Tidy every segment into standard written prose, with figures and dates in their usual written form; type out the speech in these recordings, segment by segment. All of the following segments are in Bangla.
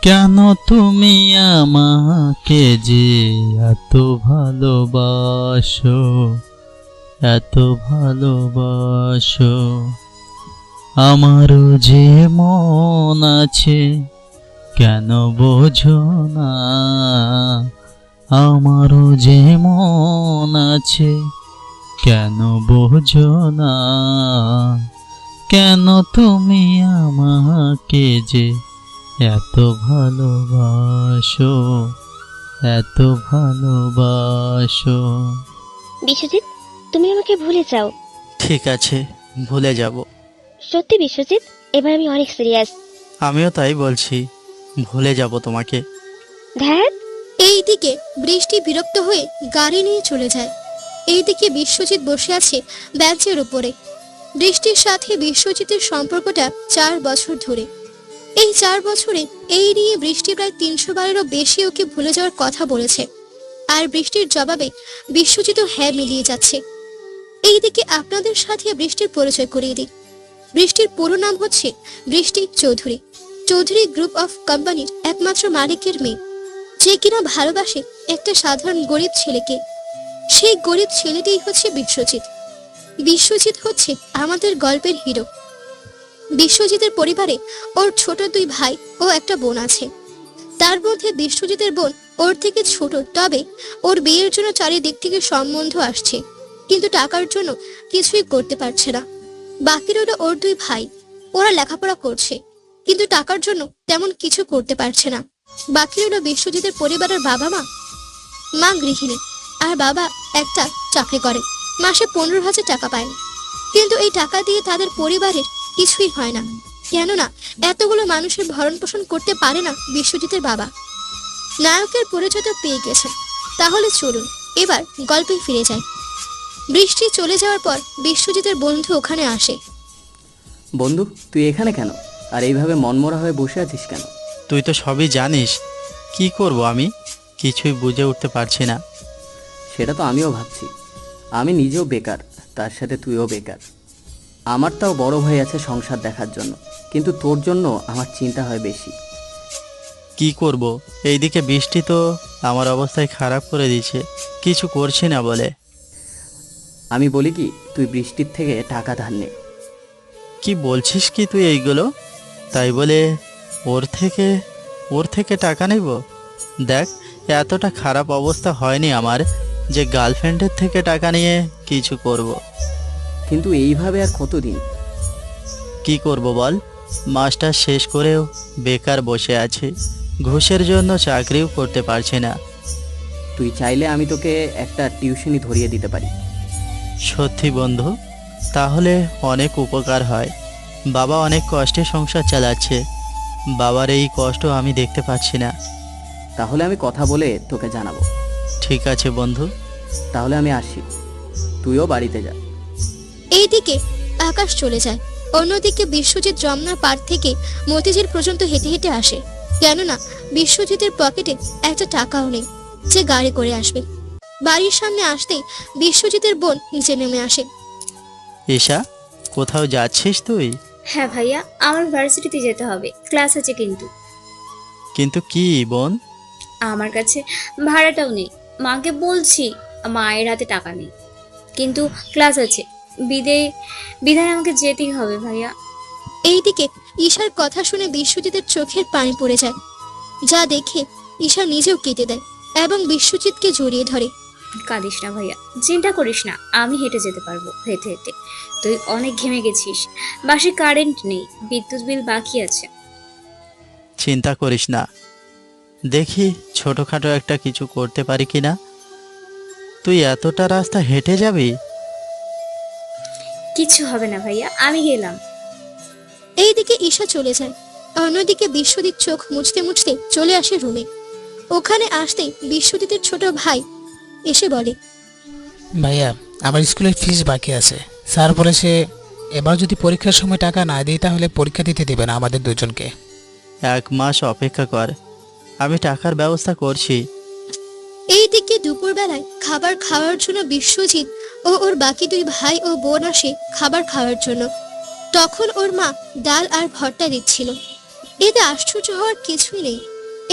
কেন তুমি আমাকে যে এত ভালোবাসো, এত ভালোবাসো। আমারও যে মন আছে, কেন বোঝো না? আমারও যে মন আছে, কেন বোঝো না? কেন তুমি আমাকে যে এত ভালোবাসো, এত ভালোবাসো। বিশ্বজিৎ, তুমি আমাকে ভুলে যাও। ঠিক আছে, ভুলে যাব। সত্যি বিশ্বজিৎ, এবার আমি অনেক সিরিয়াস। আমিও তাই বলছি, ভুলে যাব তোমাকে। ধ্যাত। এইদিকে বৃষ্টি বিরক্ত হয়ে গাড়ি নিয়ে চলে যায়। এইদিকে বিশ্বজিৎ বসে আছে বেঞ্চের উপরে। বৃষ্টির সাথে বিশ্বজিতের সম্পর্কটা 4 বছর ধরে। এই 4 বছরে এই নিয়ে বৃষ্টি প্রায় 300 বারেরও বেশি ওকে ভুলে যাওয়ার কথা বলেছে। আর বৃষ্টির জবাবে বিশ্বজিৎও হ্যাঁ মিলিয়ে যাচ্ছে। এইদিকে আপনাদের সাথে বৃষ্টির পরিচয় করিয়ে দিই। বৃষ্টির পুরো নাম হচ্ছে বৃষ্টি চৌধুরী। চৌধুরী গ্রুপ অফ কোম্পানির একমাত্র মালিকের মেয়ে, যে কিনা ভালোবাসে একটা সাধারণ গরিব ছেলেকে। সেই গরিব ছেলেটিই হচ্ছে বিশ্বজিৎ। বিশ্বজিৎ হচ্ছে আমাদের গল্পের হিরো। বিশ্বজিতের পরিবারে ওর ছোট 2 ভাই ও একটা বোন আছে। তার মধ্যে বিশ্বজিতের বোন ওর থেকে ছোট, তবে ওর বিয়ের জন্য চারিদিক থেকে সম্বন্ধ আসছে, কিন্তু টাকার জন্য কিছুই করতে পারছে না। বাকি রইল ওর 2 ভাই। ওরা লেখাপড়া করছে, কিন্তু টাকার জন্য তেমন কিছু করতে পারছে না। বাকি রইল বিশ্বজিতের পরিবারের বাবা মা। মা গৃহিণী আর বাবা একটা চাকরি করে, মাসে 15,000 টাকা পায়। কিন্তু এই টাকা দিয়ে তাদের পরিবারের কিছুই হয় না, কেননা এতগুলো মানুষের ভরণ পোষণ করতে পারে না বিশ্বজিতের বাবা। নায়কের পরিচয় তো পেয়ে গেছেন, তাহলে চলুন এবার গল্পে ফিরে যায়। বৃষ্টি চলে যাওয়ার পর বিশ্বজিতের বন্ধু ওখানে আসে। বন্ধু, তুই এখানে কেন? আর এইভাবে মনমরা হয়ে বসে আছিস কেন? তুই তো সবই জানিস, কি করব আমি কিছুই বুঝে উঠতে পারছি না। সেটা তো আমিও ভাবছি। আমি নিজেও বেকার, তার সাথে তুইও বেকার। আমার তাও বড় ভাই আছে সংসার দেখার জন্য, কিন্তু তোর জন্য আমার চিন্তা হয় বেশি। কি করব, এইদিকে বৃষ্টি তো আমার অবস্থায় খারাপ করে দিয়েছে, কিছু করছি না বলে। আমি বলি কি, তুই বৃষ্টির থেকে টাকা ধার নে। কি বলছিস কি তুই এইগুলো? তাই বলে ওর থেকে টাকা নেব? দেখ, এতটা খারাপ অবস্থা হয়নি আমার যে গার্লফ্রেন্ডের থেকে টাকা নিয়ে কিছু করব। কিন্তু এইভাবে আর কতদিন? কি করব বল, মাস্টার শেষ করেও বেকার বসে আছি, ঘুষের জন্য চাকরিও করতে পারছি না। তুই চাইলে আমি তোকে একটা টিউশনি ধরিয়ে দিতে পারি। সত্যি বন্ধু, তাহলে অনেক উপকার হয়। বাবা অনেক কষ্টে সংসার চালাচ্ছে, বাবার এই কষ্ট আমি দেখতে পাচ্ছি না। তাহলে আমি কথা বলে তোকে জানাবো। ঠিক আছে বন্ধু। তাহলে আমি আসি, তুইও বাড়িতে যা। এইদিকে আকাশ চলে যায়। অন্যদিকে বিশ্বজিৎ যমুনার পার থেকে মতিঝিল পর্যন্ত হেঁটে হেঁটে আসে, কেননা বিশ্বজিতের পকেটে একটা টাকাও নেই যে গাড়ি করে আসবে। বাড়ির সামনে আসতেই বিশ্বজিতের বোন নিচে নেমে আসে। ঈশা, কোথাও যাচ্ছিস তুই? হ্যাঁ ভাইয়া, আমার ভার্সিটিতে যেতে হবে, ক্লাস আছে। কিন্তু কি বোন? আমার কাছে ভাড়াটাও নেই। মাকে বলছি, মায়ের হাতে টাকা নেই, কিন্তু ক্লাস আছে, বিদায় আমাকে যেতেই হবে ভাইয়া। এইদিকে ঈশার কথা শুনে বিশ্বজিতের চোখের পানি পড়ে যায়, যা দেখে ঈশা নিজেও কেঁদে দেয় এবং বিশ্বজিৎকে জড়িয়ে ধরে। কাঁদিস না ভাইয়া, চিন্তা করিস না, আমি হেঁটে যেতে পারবো। হেঁটে হেঁটে তুই অনেক ঘেমে গেছিস, বাসে কারেন্ট নেই, বিদ্যুৎ বিল বাকি আছে। চিন্তা করিস না, দেখি ছোটখাটো একটা কিছু করতে পারি কিনা। তুই এতটা রাস্তা হেঁটে যাবি? কিছু হবে না ভাইয়া, আমি গেলাম। এইদিকে ঈশা চলে যায়। অন্যদিকে বিশ্বজিৎ চোখ মুছতে মুছতে চলে আসে রুমে। ওখানে আসতেই বিশ্বজিতের ছোট ভাই এসে বলে, ভাইয়া, আমার স্কুলের ফিস বাকি আছে। স্যার বলেছে এবার যদি পরীক্ষার সময় টাকা না দিই তাহলে পরীক্ষা দিতে দেবে না আমাদের দুজনকে। 1 মাস অপেক্ষা কর, আমি টাকার ব্যবস্থা করছি। এইদিকে দুপুরবেলায় খাবার খাওয়ার জন্য বিশ্বজিৎ ও ওর বাকি 2 ভাই ও বোন আসে খাবার খাওয়ার জন্য। তখন ওর মা ডাল আর ভর্তা দিচ্ছিল। এতে আশ্চর্য হওয়ার কিছুই নেই।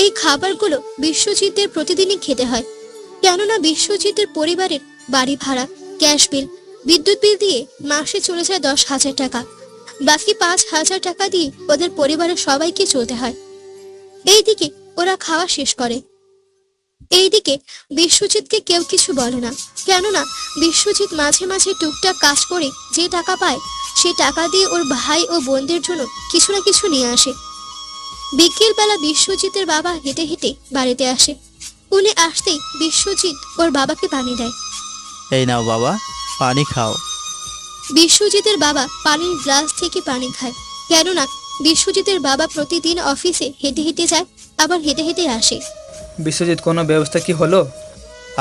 এই খাবারগুলো বিশ্বজিতের প্রতিদিনই খেতে হয়, কেননা বিশ্বজিতের পরিবারের বাড়ি ভাড়া, গ্যাস বিল, বিদ্যুৎ বিল দিয়ে মাসে চলে যায় 10,000 টাকা। বাকি 5,000 টাকা দিয়ে ওদের পরিবারের সবাইকে চলতে হয়। এইদিকে ওরা খাওয়া শেষ করে। এইদিকে বিশ্বজিৎকে কেউ কিছু বলে না, কেননা বিশ্বজিৎ মাঝে মাঝে টুকটাক কাজ করে যে টাকা পায় সে টাকা দিয়ে ওর ভাই ও বোনদের জন্য কিছু না কিছু নিয়ে আসে। বিকেলবেলা বিশ্বজিতের বাবা হেঁটে হেঁটে বাড়িতে আসে। উনি আসতেই বিশ্বজিৎ ওর বাবাকে পানি দেয়। এই নাও বাবা, পানি খাও। বিশ্বজিতের বাবা পানির গ্লাস থেকে পানি খায়, কেননা বিশ্বজিতের বাবা প্রতিদিন অফিসে হেঁটে হেঁটে যায়, আবার হেঁটে হেঁটে আসে। বিশ্বজিৎ, কোনো ব্যবস্থা কি হলো?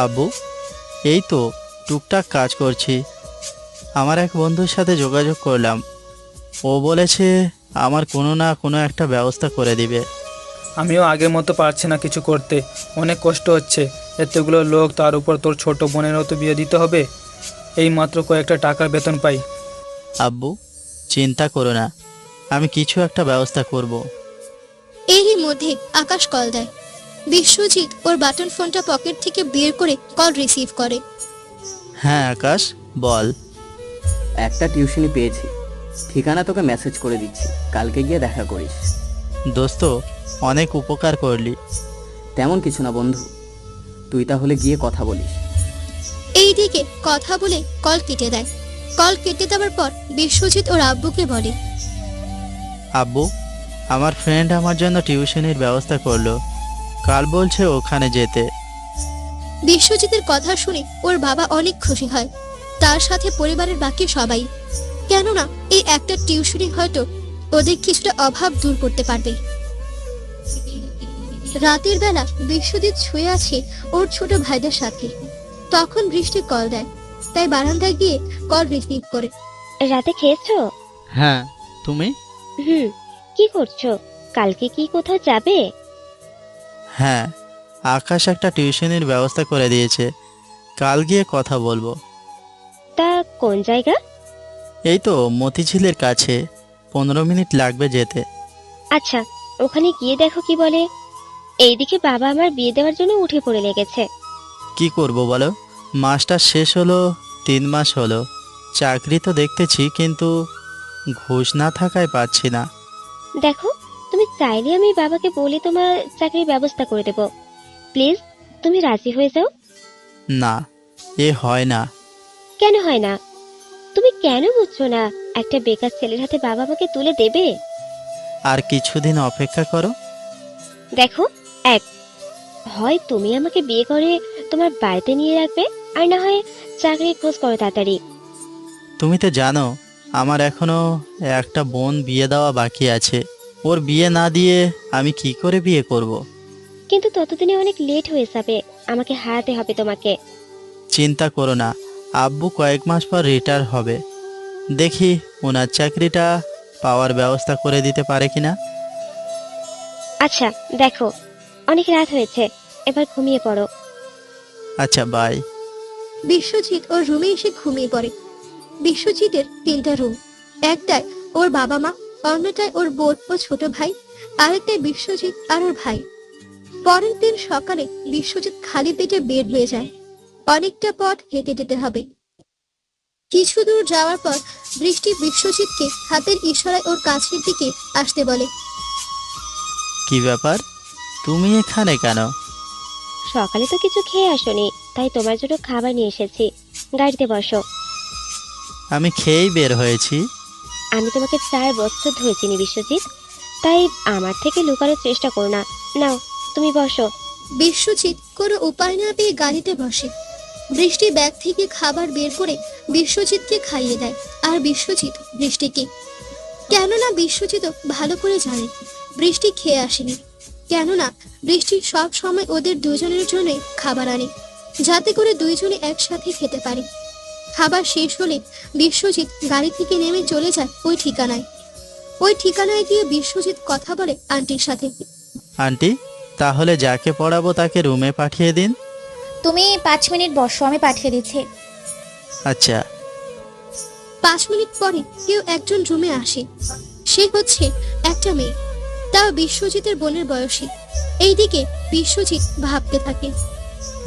আব্বু, এই তো টুকটাক কাজ করছি। আমার এক বন্ধুর সাথে যোগাযোগ করলাম, ও বলেছে আমার কোনো না কোনো একটা ব্যবস্থা করে দিবে। আমিও আগের মতো পারছি না কিছু করতে, অনেক কষ্ট হচ্ছে। এতগুলো লোক, তার উপর তোর ছোট বোনেরও তো বিয়ে দিতে হবে। এই মাত্র কয়েকটা টাকার বেতন পাই। আব্বু, চিন্তা করো না, আমি কিছু একটা ব্যবস্থা করব। এরই মধ্যে আকাশ কল দেয়। বিশ্বজিৎ ওর বাটন ফোনটা পকেট থেকে বের করে কল রিসিভ করে। হ্যাঁ আকাশ, বল। একটা টিউশনি পেয়েছি, ঠিকানা তোকে মেসেজ করে দিচ্ছি, কালকে গিয়ে দেখা করিস। দোস্ত, অনেক উপকার করলি। তেমন কিছু না বন্ধু, তুই তাহলে গিয়ে কথা বলিস। এইদিকে কথা বলে কল কেটে দেয়। কল কেটে দেওয়ার পর বিশ্বজিৎ ওর আব্বুকে বলে, আব্বু, আমার ফ্রেন্ড আমার জন্য টিউশনির ব্যবস্থা করলো, কাল বলছে ওখানে যেতে। বিশ্বজিতের কথা শুনে ওর বাবা অনেক খুশি হয়, তার সাথে পরিবারের বাকি সবাই, কেননা এই একটা টিউশনি হয়তো ওদের কিছুটা অভাব দূর করতে পারবে। রাতের বেলা বিশ্বজিৎ শুয়ে আছে ওর ছোট ভাইদের সাথে। তখন বৃষ্টি কল দেয়, তাই বারান্দায় গিয়ে কল রিসিভ করে। রাতে খেয়েছো? হ্যাঁ, তুমি? কি করছো? কালকে কি কোথাও যাবে? হ্যাঁ, আকাশ একটা টিউশনির ব্যবস্থা করে দিয়েছে, কাল গিয়ে কথা বলবো। তা কোন জায়গা? এই তো মতিঝিলের কাছে, 15 মিনিট লাগবে যেতে। আচ্ছা, ওখানে গিয়ে দেখো কি বলে। এইদিকে বাবা আমার বিয়ে দেওয়ার জন্য উঠে পড়ে লেগেছে। কি করব বলো, মাস্টার শেষ হলো 3 মাস হলো, চাকরি তো দেখতেছি কিন্তু ঘুষ না থাকায় পাচ্ছি না। দেখো, তুমি চাইলে আমি বাবাকে বলে তোমার চাকরির ব্যবস্থা করে দেব। প্লিজ, তুমি রাজি হয়ে যাও। না, এ হয় না। কেন হয় না? তুমি কেন বুঝছো না? একটা বেকার ছেলের হাতে বাবা আমাকে তুলে দেবে? আর কিছুদিন অপেক্ষা করো। দেখো, এক হয় তুমি আমাকে বিয়ে করে তোমার বাড়িতে নিয়ে রাখবে, আর না হয় চাকরির খোঁজ করো তাড়াতাড়ি। তুমি তো জানো আমার এখনো একটা বোন বিয়ে দেওয়া বাকি আছে, ওর বিয়ে না দিয়ে আমি কি করে বিয়ে করব। কিন্তু ততদিনে অনেক লেট হয়ে যাবে, আমাকে হারাতে হবে তোমাকে। চিন্তা করো না, আব্বু কয়েক মাস পর রিটায়ার হবে, দেখি ওনার চাকরিটা পাওয়ার ব্যবস্থা করে দিতে পারে কিনা। আচ্ছা দেখো, অনেক রাত হয়েছে, এবার ঘুমিয়ে পড়ো। আচ্ছা, বাই। বিশ্বজিৎ ওর রুমে এসে ঘুমিয়ে পড়ে। বিশ্বজিতের 3টা রুম, একটায় ওর বাবা মা, অন্যটায় ওর বোন ও ছোট ভাই, আরেকটায় বিশ্বজিৎ আর ওর ভাই। পরের দিন সকালে বিশ্বজিৎ খালি পেটে বের হয়ে যায়। অনেকটা পথ হেঁটে যেতে হবে। কিছু দূর যাওয়ার পর বৃষ্টি বিশ্বজিৎকে হাতের ইশারায় ওর কাছের দিকে আসতে বলে। কি ব্যাপার, তুমি এখানে কেন? সকালে তো কিছু খেয়ে আসোনি, তাই তোমার জন্য খাবার নিয়ে এসেছি, গাড়িতে বসো। আমি খেয়েই বের হয়েছি। আমি তোমাকে 4 বছর ধরে চিনি বিশ্বজিৎ, তাই আমার থেকে লুকানোর চেষ্টা করো না। নাও, তুমি বসো। বিশ্বজিৎ কোনো উপায় না পেয়ে গাড়িতে বসে। বৃষ্টি ব্যাগ থেকে খাবার বের করে বিশ্বজিৎকে খাইয়ে দেয়, আর বিশ্বজিৎ বৃষ্টিকে। কেননা বিশ্বজিৎ ভালো করে জানে বৃষ্টি খেয়ে আসেনি, কেননা বৃষ্টি সব সময় ওদের দুজনের জন্য খাবার আনে, যাতে করে দুইজনে একসাথে খেতে পারে। খাবার শেষ হলে বিশ্বজিৎ গাড়ি থেকে নেমে চলে যায় ওই ঠিকানায়। ওই ঠিকানায় গিয়ে বিশ্বজিৎ কথা বলে আন্টির সাথে। আন্টি, তাহলে যাকে পড়াবো তাকে রুমে পাঠিয়ে দিন। তুমি 5 মিনিট বসো, আমি পাঠিয়ে দিচ্ছি। আচ্ছা। 5 মিনিট পরে কেউ একজন রুমে আসে। সে হচ্ছে একটা মেয়ে, তাও বিশ্বজিতের বোনের বয়সী। এইদিকে বিশ্বজিৎ ভাবতে থাকে।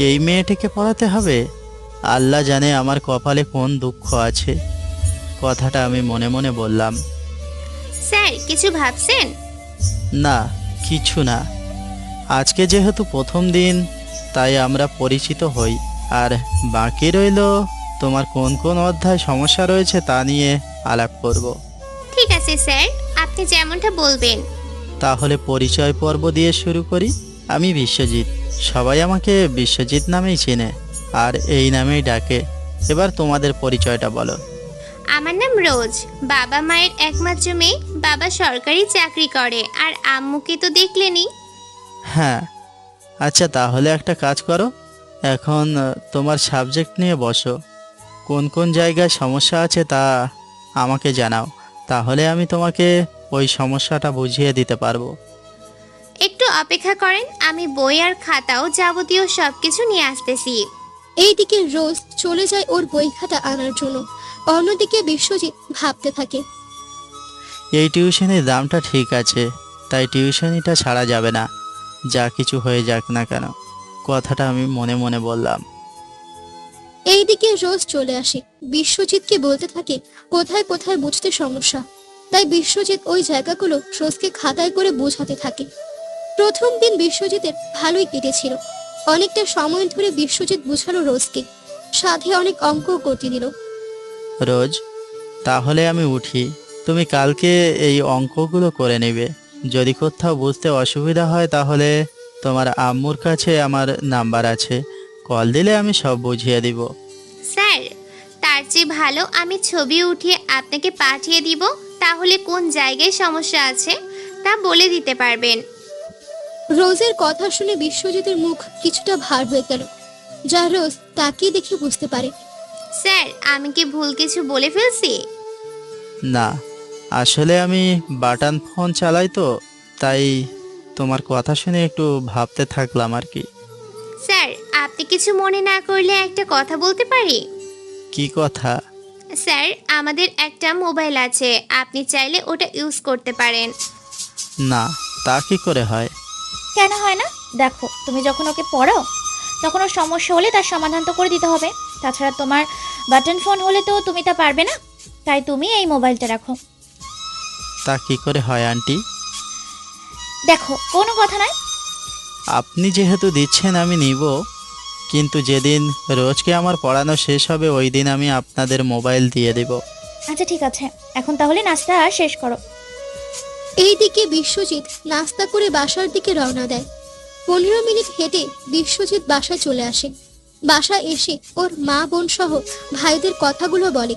এই মেয়েটিকে পড়াতে হবে? আল্লাহ জানে আমার কপালে কোন দুঃখ আছে। কথাটা আমি মনে মনে বললাম। স্যার কিছু ভাবছেন? না, কিছু না। আজকে যেহেতু প্রথম দিন, তাই আমরা পরিচিত হই। আর বাকি রইল তোমার কোন কোন অধ্যায় সমস্যা রয়েছে তা নিয়ে আলাপ করব। ঠিক আছে স্যার, আপনি যেমনটা বলবেন। তাহলে পরিচয় পর্ব দিয়ে শুরু করি। আমি বিশ্বজিৎ, সবাই আমাকে বিশ্বজিৎ নামেই চেনে আর এই নামেই ডাকে। এবার তোমাদের পরিচয়টা বলো। আমার নাম রোজ, বাবা মায়ের একমাত্র মেয়ে। বাবা সরকারি চাকরি করে, আর আম্মুকে তো দেখলেনই। হ্যাঁ, আচ্ছা তাহলে একটা কাজ করো, এখন তোমার সাবজেক্ট নিয়ে বসো। কোন কোন জায়গায় সমস্যা আছে তা আমাকে জানাও, তাহলে আমি তোমাকে ওই সমস্যাটা বুঝিয়ে দিতে পারবো। একটু অপেক্ষা করেন, আমি বই আর খাতাও যাবতীয় সবকিছু নিয়ে আসতেছি। এইদিকে রোজ চলে যায় ওর বই খাতা আনার জন্য। অন্যদিকে বিশ্বজিৎ ভাবতে থাকে। এই টিউশনের দামটা ঠিক আছে, তাই টিউশনিটা ছাড়া যাবে না, যা কিছু হয়ে যাক না কেন। কথাটা আমি মনে মনে বললাম। এইদিকে রোজ চলে আসে, বিশ্বজিৎকে বলতে থাকে কোথায় কোথায় বুঝতে সমস্যা। তাই বিশ্বজিৎ ওই জায়গাগুলো রোজকে খাতায় করে বোঝাতে থাকে। প্রথম দিন বিশ্বজিতের ভালোই কেটেছিল। অনেকটা সময় ধরে বিশ্বজিৎ বুঝালো রোজকে, সাথে অনেক অঙ্কও করতে দিল। রোজ, তাহলে আমি উঠি। তুমি কালকে এই অঙ্কগুলো করে নেবে। যদি কোথাও বুঝতে অসুবিধা হয় তাহলে তোমার আম্মুর কাছে আমার নাম্বার আছে, কল দিলে আমি সব বুঝিয়ে দিব। স্যার, তার চেয়ে ভালো আমি ছবি উঠিয়ে আপনাকে পাঠিয়ে দিব, তাহলে কোন জায়গায় সমস্যা আছে তা বলে দিতে পারবেন। রোজের কথা শুনে বিশ্বজিতের মুখ কিছুটা ভার হয়ে গেল, যা রোজ তাকিয়ে দেখে বুঝতে পারে। স্যার, আমি কি ভুল কিছু বলে ফেলছি? না, আসলে আমি বাটন ফোন চালাই তো, তাই তোমার কথা শুনে একটু ভাবতে থাকলাম আর কি। স্যার, আপনি কিছু মনে না করলে একটা কথা বলতে পারি? কি কথা? স্যার, আমাদের একটা মোবাইল আছে, আপনি চাইলে ওটা ইউজ করতে পারেন। না, তা কি করে হয়? কেন হয় না? দেখো, তুমি যখন ওকে পড়াও তখন ওর সমস্যা হলে তার সমাধান তো করে দিতে হবে। তাছাড়া তোমার বাটন ফোন হলে তো তুমি তা পারবে না, তাই তুমি এই মোবাইলটা রাখো। তা কি করে হয় আন্টি? দেখো, কোনো কথা নয়। আপনি যেহেতু দিচ্ছেন আমি নিব, কিন্তু যেদিন রোজকে আমার পড়ানো শেষ হবে ওই দিন আমি আপনাদের মোবাইল দিয়ে দেব। আচ্ছা ঠিক আছে, এখন তাহলে নাস্তা শেষ করো। এইদিকে বিশ্বজিৎ নাস্তা করে বাসার দিকে রওনা দেয়। 15 মিনিট হেঁটে বিশ্বজিৎ বাসায় চলে আসে। বাসায় এসে ওর মা বোন সহ ভাইদের কথাগুলো বলে।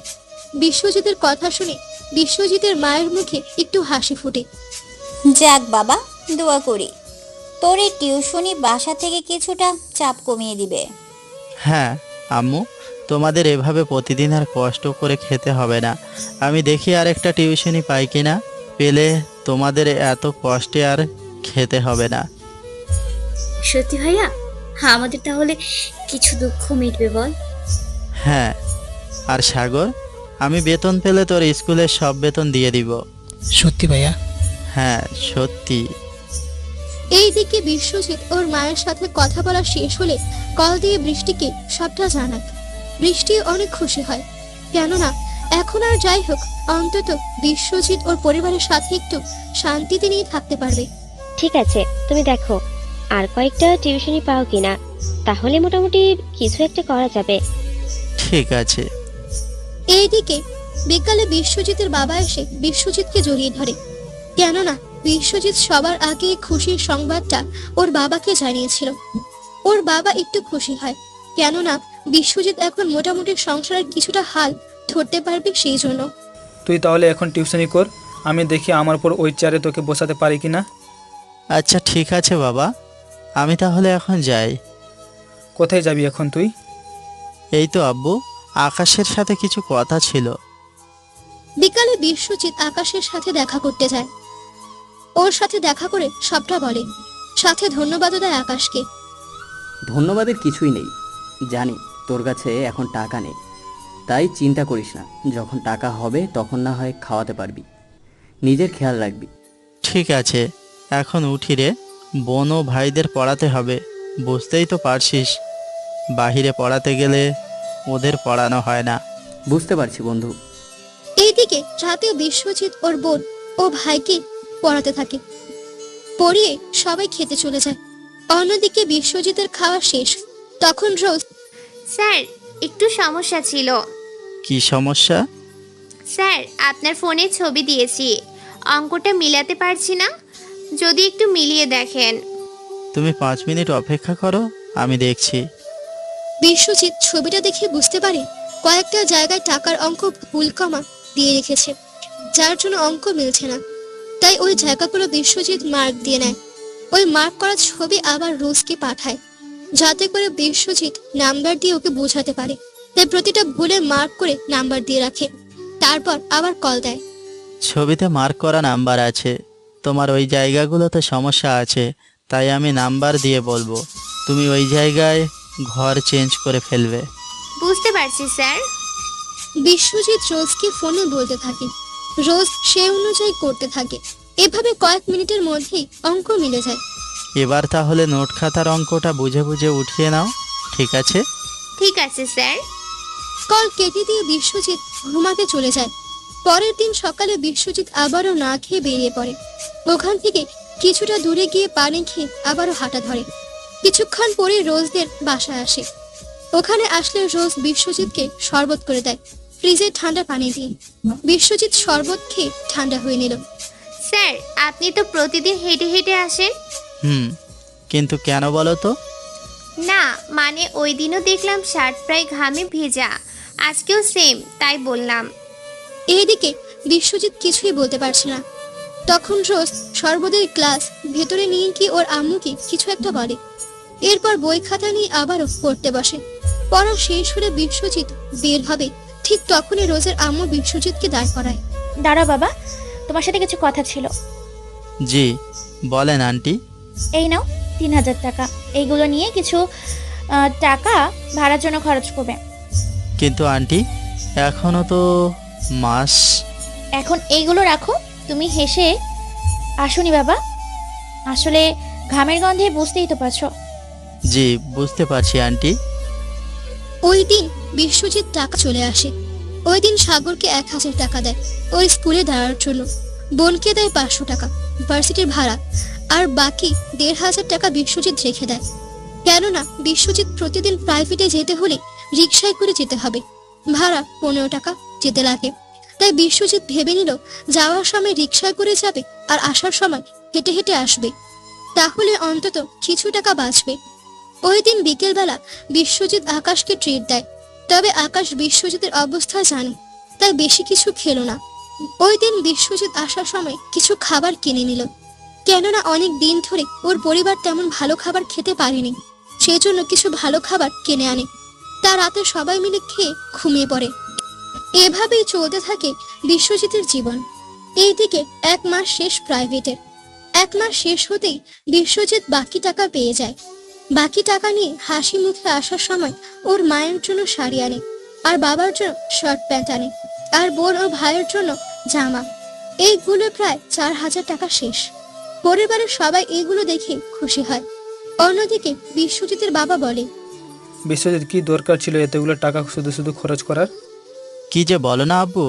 বিশ্বজিতের কথা শুনে বিশ্বজিতের মায়ের মুখে একটু হাসি ফোটে। যাক বাবা, দোয়া করি তোর এই টিউশনি বাসা থেকে কিছুটা চাপ কমিয়ে দিবে। হ্যাঁ আম্মু, তোমাদের এভাবে প্রতিদিন আর কষ্ট করে খেতে হবে না। আমি দেখি আর একটা টিউশনি পাই কিনা, পেলে তোমাদের এত কষ্টে আর খেতে হবে না। সত্যি ভাইয়া, আমাদের তাহলে কিছু দুঃখ মিটবে বল। হ্যাঁ, আর সাগর, আমি বেতন পেলে তোর স্কুলের সব বেতন দিয়ে দিব। সত্যি ভাইয়া? হ্যাঁ সত্যি। এইদিকে বিশ্বজিৎ ওর মায়ের সাথে কথা বলা শেষ হলে কল দিয়ে বৃষ্টিকে সবটা জানায়। বৃষ্টি অনেক খুশি হয়, কেননা এখন আর যাই হোক অন্তত বিশ্বজিৎ ওর পরিবারের সাথে একটু শান্তিতে নিয়ে থাকতে পারবে। ঠিক আছে, তুমি দেখো আর কয়েকটা টিউশনি পাও কিনা, তাহলে মোটামুটি কিছু একটা করা যাবে। ঠিক আছে। এইদিকে বিকালে বিশ্বজিতের বাবা এসে বিশ্বজিৎকে জড়িয়ে ধরে, কেননা বিশ্বজিৎ সবার আগে খুশির সংবাদটা ওর বাবাকে জানিয়েছিল। ওর বাবা একটু খুশি হয়, কেননা বিশ্বজিৎ এখন মোটামুটি সংসারের কিছুটা হাল ধরতে পারবে সেই জন্য। তুই তাহলে এখন টিউশনি কর, আমি দেখি আমার উপর ওই চেয়ারে তোকে বসাতে পারি কি না। আচ্ছা ঠিক আছে বাবা, আমি তাহলে এখন যাই। কোথায় যাবি এখন তুই? এই তো আব্বু, আকাশের সাথে কিছু কথা ছিল। বিকালে বিশ্বজিৎ আকাশের সাথে দেখা করতে যায়। ওর সাথে দেখা করে সবটা বলে, সাথে ধন্যবাদও দেয় আকাশকে। ধন্যবাদের কিছুই নেই, জানি তোর কাছে এখন টাকা নেই, তাই চিন্তা করিস না, যখন টাকা হবে তখন না হয় খাওয়াতে পারবি। নিজের খেয়াল রাখবি। ঠিক আছে, এখন উঠি রে, বোন ও ভাইদের পড়াতে হবে, বুঝতেই তো পারছিস। বাহিরে পড়াতে গেলে ওদের পড়ানো হয় না। বুঝতে পারছি বন্ধু। এইদিকে রাতেও বিশ্বজিৎ ওর বোন ও ভাইকে পড়াতে থাকে। পড়িয়ে সবাই খেতে চলে যায়। অন্যদিকে বিশ্বজিতের খাওয়া শেষ। তখন রোজ, স্যার, একটু সমস্যা ছিল। কি সমস্যা? স্যার, আপনার ফোনে ছবি দিয়েছি, অঙ্কটা মিলাতে পারছি না, যদি একটু মিলিয়ে দেখেন। তুমি 5 মিনিট অপেক্ষা করো, আমি দেখছি। বিশ্বজিৎ ছবিটা দেখে বুঝতে পারে কয়েকটা জায়গায় টাকার অঙ্ক ভুল কমা দিয়ে রেখেছে, যার জন্য অঙ্ক মিলছে না। তাই ওই জায়গাগুলো বিশ্বজিৎ মার্ক দিয়ে নেয়। ওই মার্ক করা ছবি আবার রোজকে পাঠায়, যাতে করে বিশ্বজিৎ নাম্বার দিয়ে ওকে বোঝাতে পারে। তাই প্রতিটা ভুলে মার্ক করে নাম্বার দিয়ে রাখে, তারপর আবার কল দেয়। ছবিতে মার্ক করা নাম্বার আছে, তোমার ওই জায়গাগুলোতে সমস্যা আছে, তাই আমি নাম্বার দিয়ে বলবো, তুমি ওই জায়গায় ঘর চেঞ্জ করে ফেলবে। বুঝতে পারছি স্যার। বিশ্বজিৎ রোজকে ফোনে বলতে থাকে, রোজ সে অনুযায়ী করতে থাকে। এভাবে কয়েক মিনিটের মধ্যেই অঙ্ক মিলে যায়। এবার তাহলে নোট খাতার অঙ্কটা বুঝে বুঝে উঠিয়ে নাও, ঠিক আছে? ঠিক আছে স্যার। কল কেটে দিয়ে বিশ্বজিৎ ঘুমাতে চলে যায়। পরের দিন সকালে বিশ্বজিৎ আবারও না খেয়ে বেরিয়ে পড়ে। ওখান থেকে কিছুটা দূরে গিয়ে পানি খেয়ে আবারও হাঁটা ধরে। কিছুক্ষণ পরে রোজদের বাসায় আসে। ওখানে আসলে রোজ বিশ্বজিৎকে শরবত করে দেয় ফ্রিজে ঠান্ডা পানি দিয়ে। বিশ্বজিৎ শরবত খেয়ে ঠান্ডা হয়ে নিল। স্যার, আপনি তো প্রতিদিন হেঁটে হেঁটে আসেন। কিন্তু কেন বলো তো? না, মানে ওই দিনও দেখলাম শার্ট প্রায় ঘামে ভেজা, আজকেও সেম, তাই বললাম। এইদিকে বিশ্বজিৎ কিছুই বলতে পারছে না। তখন রোজ শরবতের গ্লাস ভেতরে নিয়ে কি ওর আম্মুকে কিছু একটা বলে। এরপর বই খাতা নিয়ে আবারও পড়তে বসে। পড়া শেষ হলে বিশ্বজিৎ বের হবে, ঠিক তখনই রোজের আম্মু বিশ্বজিৎকে দাঁড় করায়। দাঁড়া বাবা, তোমার সাথে কিছু কথা ছিল। জি বলেন আন্টি। এই নাও 3000 টাকা, এইগুলো নিয়ে কিছু টাকা ভাড়ার জন্য খরচ করবে। কিন্তু আন্টি, এখনো তো মাস। এখন এইগুলো রাখো, তুমি হেসে আসুনি বাবা, আসলে ঘামের গন্ধে বুঝতেই তো পারছো। জি বুঝতে পারছি আন্টি। ওই দিন বিশ্বজিৎ টাকা চলে আসে। ওই দিন সাগরকে 1000 টাকা দেয় ওই স্কুলে দাঁড়ানোর জন্য। বোনকে দেয় 500 টাকা ভার্সিটির ভাড়া, আর বাকি 1500 টাকা বিশ্বজিৎ রেখে দেয়। কেননা বিশ্বজিৎ প্রতিদিন প্রাইভেটে যেতে হলে রিক্সায় করে যেতে হবে, ভাড়া 15 টাকা যেতে লাগে। তাই বিশ্বজিৎ ভেবে নিল যাওয়ার সময় রিক্সায় করে যাবে আর আসার সময় হেঁটে হেঁটে আসবে, তাহলে অন্তত কিছু টাকা বাঁচবে। ওই দিন বিকেলবেলা বিশ্বজিৎ আকাশকে ট্রিট দেয়, তবে আকাশ বিশ্বজিতের অবস্থা জানে, তাই বেশি কিছু খেলো না। ওই দিন বিশ্বজিৎ আসার সময় কিছু খাবার কিনে নিল, কেননা অনেক দিন ধরে ওর পরিবার তেমন ভালো খাবার খেতে পারেনি, সেজন্য কিছু ভালো খাবার কিনে আনে। তা রাতে সবাই মিলে খেয়ে ঘুমিয়ে পড়ে। এভাবেই চলতে থাকে বিশ্বজিতের জীবন। এইদিকে 1 মাস শেষ প্রাইভেটের। 1 মাস শেষ হতেই বিশ্বজিৎ বাকি টাকা পেয়ে যায়। বাকি টাকা নিয়ে হাসি মুখে আসার সময় ওর মায়ের জন্য শাড়ি আনে, আর বাবার জন্য শার্ট প্যান্ট আনে, আর বোন ও ভাইয়ের জন্য জামা। এইগুলো প্রায় 4000 টাকা শেষ। পরিবারের সবাই এগুলো দেখে খুশি হয়। অন্যদিকে বিশ্বজিতের বাবা বলে, বিশ্বজিৎ, কি দরকার ছিল এতগুলো টাকা শুধু শুধু খরচ করার? কি যে বলো না আব্বু,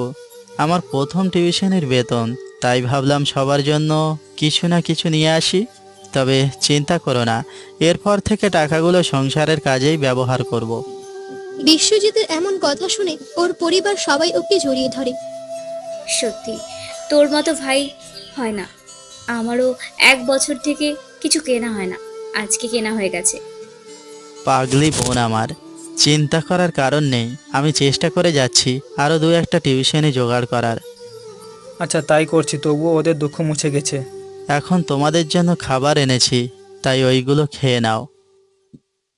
আমার প্রথম টিউশনের বেতন, তাই ভাবলাম সবার জন্য কিছু না কিছু নিয়ে আসি। তবে চিন্তা করো না, এরপর থেকে টাকাগুলো সংসারের কাজেই ব্যবহার করব। বিশ্বজিতের এমন কথা শুনে ওর পরিবার সবাই ওকে জড়িয়ে ধরে। সত্যি তোর মতো ভাই হয় না। আমারও 1 বছর থেকে কিছু কেনা হয় না, আজকে কেনা হয়ে গেছে। পাগলি বোন আমার, চিন্তা করার কারণ নেই, আমি চেষ্টা করে যাচ্ছি আরও 2-1টা টিউশনি জোগাড় করার। আচ্ছা তাই করছি, তবুও ওদের দুঃখ মুছে গেছে। এখন তোমাদের জন্য খাবার এনেছি, তাই ওইগুলো খেয়ে নাও।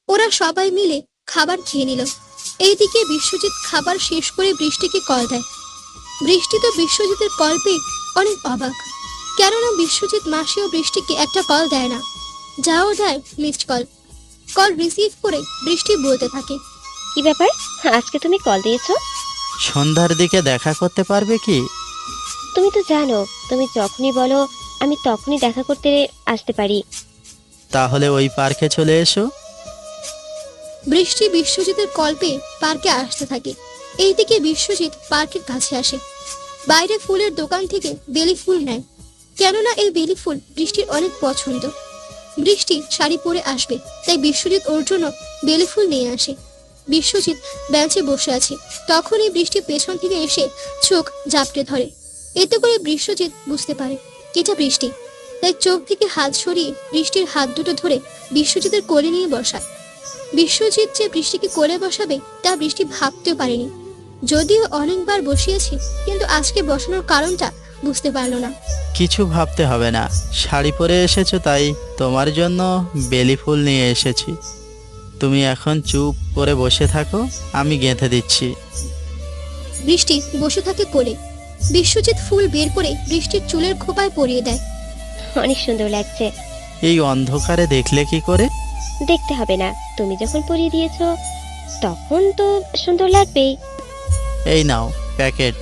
ওরা সবাই মিলে খাবার খেয়ে নিল। এইদিকে বিশ্বজিৎ খাবার শেষ করে বৃষ্টিকে কল দেয়। বৃষ্টি তো বিশ্বজিতের কল পেয়ে অনেক অবাক, কেননা বিশ্বজিৎ মাসি ও বৃষ্টিকে একটা কল দেয় না, যাও দেয় মিসড কল। কল রিসিভ করে বৃষ্টি বলতে থাকে, কি ব্যাপার, আজকে তুমি কল দিয়েছো? সন্ধ্যার দিকে দেখা করতে পারবে কি? তুমি তো জানো তুমি যখনই বলো আমি তখনই দেখা করতে আসতে পারি। তাহলে ওই পার্কে চলে এসো। বৃষ্টি বিশ্বজিতের কল পেয়ে পার্কে আসতে থাকে। এইদিকে বিশ্বজিৎ পার্কের কাছে আসে। বাইরে ফুলের দোকান থেকে বেলি ফুল নেয়, কেননা এই বেলি ফুল বৃষ্টির অনেক পছন্দ। বৃষ্টি শাড়ি পরে আসবে, তাই বিশ্বজিৎ ওর জন্য বেলি ফুল নিয়ে আসে। বিশ্বজিৎ বেঞ্চে বসে আছে, তখনই বৃষ্টি পেছন থেকে এসে চোখ জাপটে ধরে। এতে করে বিশ্বজিৎ বুঝতে পারে এটা বৃষ্টি, তাই চোখ থেকে হাত সরিয়ে বৃষ্টির হাত দুটো ধরে বিশ্বজিতের কোলে নিয়ে বসায়। বিশ্বজিৎ যে বৃষ্টিকে কোলে বসাবে তা বৃষ্টি ভাবতেও পারেনি। যদিও অনেকবার বসিয়েছে, কিন্তু আজকে বসানোর কারণটা বুঝতে পারলো না। কিছু ভাবতে হবে না, শাড়ি পরে এসেছো তাই তোমার জন্য বেলি ফুল নিয়ে এসেছি। তুমি এখন চুপ করে বসে থাকো, আমি গেঁথে দিচ্ছি। বৃষ্টি বসে থাকে কোলে। বিশ্বজিৎ ফুল বের করে বৃষ্টির চুলের খোপায় পরিয়ে দেয়। অনেক সুন্দর লাগছে। এই অন্ধকারে দেখলে কি করে? দেখতে হবে না, তুমি যখন পরিয়ে দিয়েছো তখন তো সুন্দর লাগবেই। এই নাও প্যাকেট,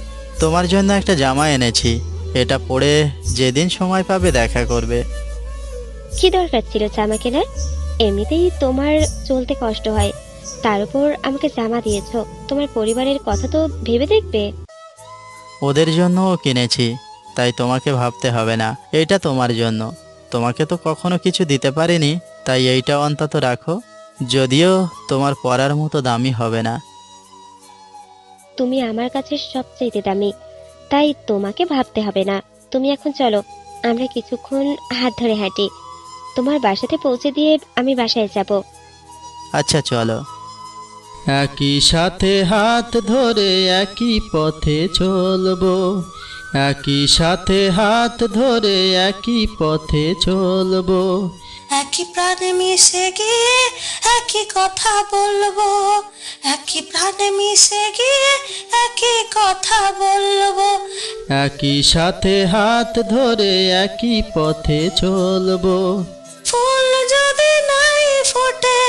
তোমার জন্য একটা জামা এনেছি। এটা পরে যেদিন সময় পাবে দেখা করবে। কি দরকার ছিল জামা কেনার? এমনিতেই তোমার চলতে কষ্ট হয়, তার উপর আমাকে জামা দিয়েছো, তোমার পরিবারের কথা তো ভেবে দেখবে। ওদের জন্যও কিনেছি, তাই তোমাকে ভাবতে হবে না। এটা তোমার জন্য, তোমাকে তো কখনো কিছু দিতে পারিনি, তাই এইটা অন্তত রাখো। যদিও তোমার পরার মতো দামি হবে না। তুমি আমার কাছে সবচেয়ে দামি, তাই তোমাকে ভাবতে হবে না। তুমি এখন চলো, আমরা কিছুক্ষণ হাত ধরে হাঁটি। তোমার বাসাতে পৌঁছে দিয়ে আমি বাসায় যাব। আচ্ছা চলো। একই সাথে হাত ধরে একই পথে চলবো, একই সাথে হাত ধরে একই পথে চলবো। একই প্রাণে মিশে গিয়ে একই কথা বলবো, একই প্রাণে মিশে গিয়ে একই কথা বলবো। একই সাথে হাত ধরে একই পথে চলবো। ফুল যদি নাই ফোটে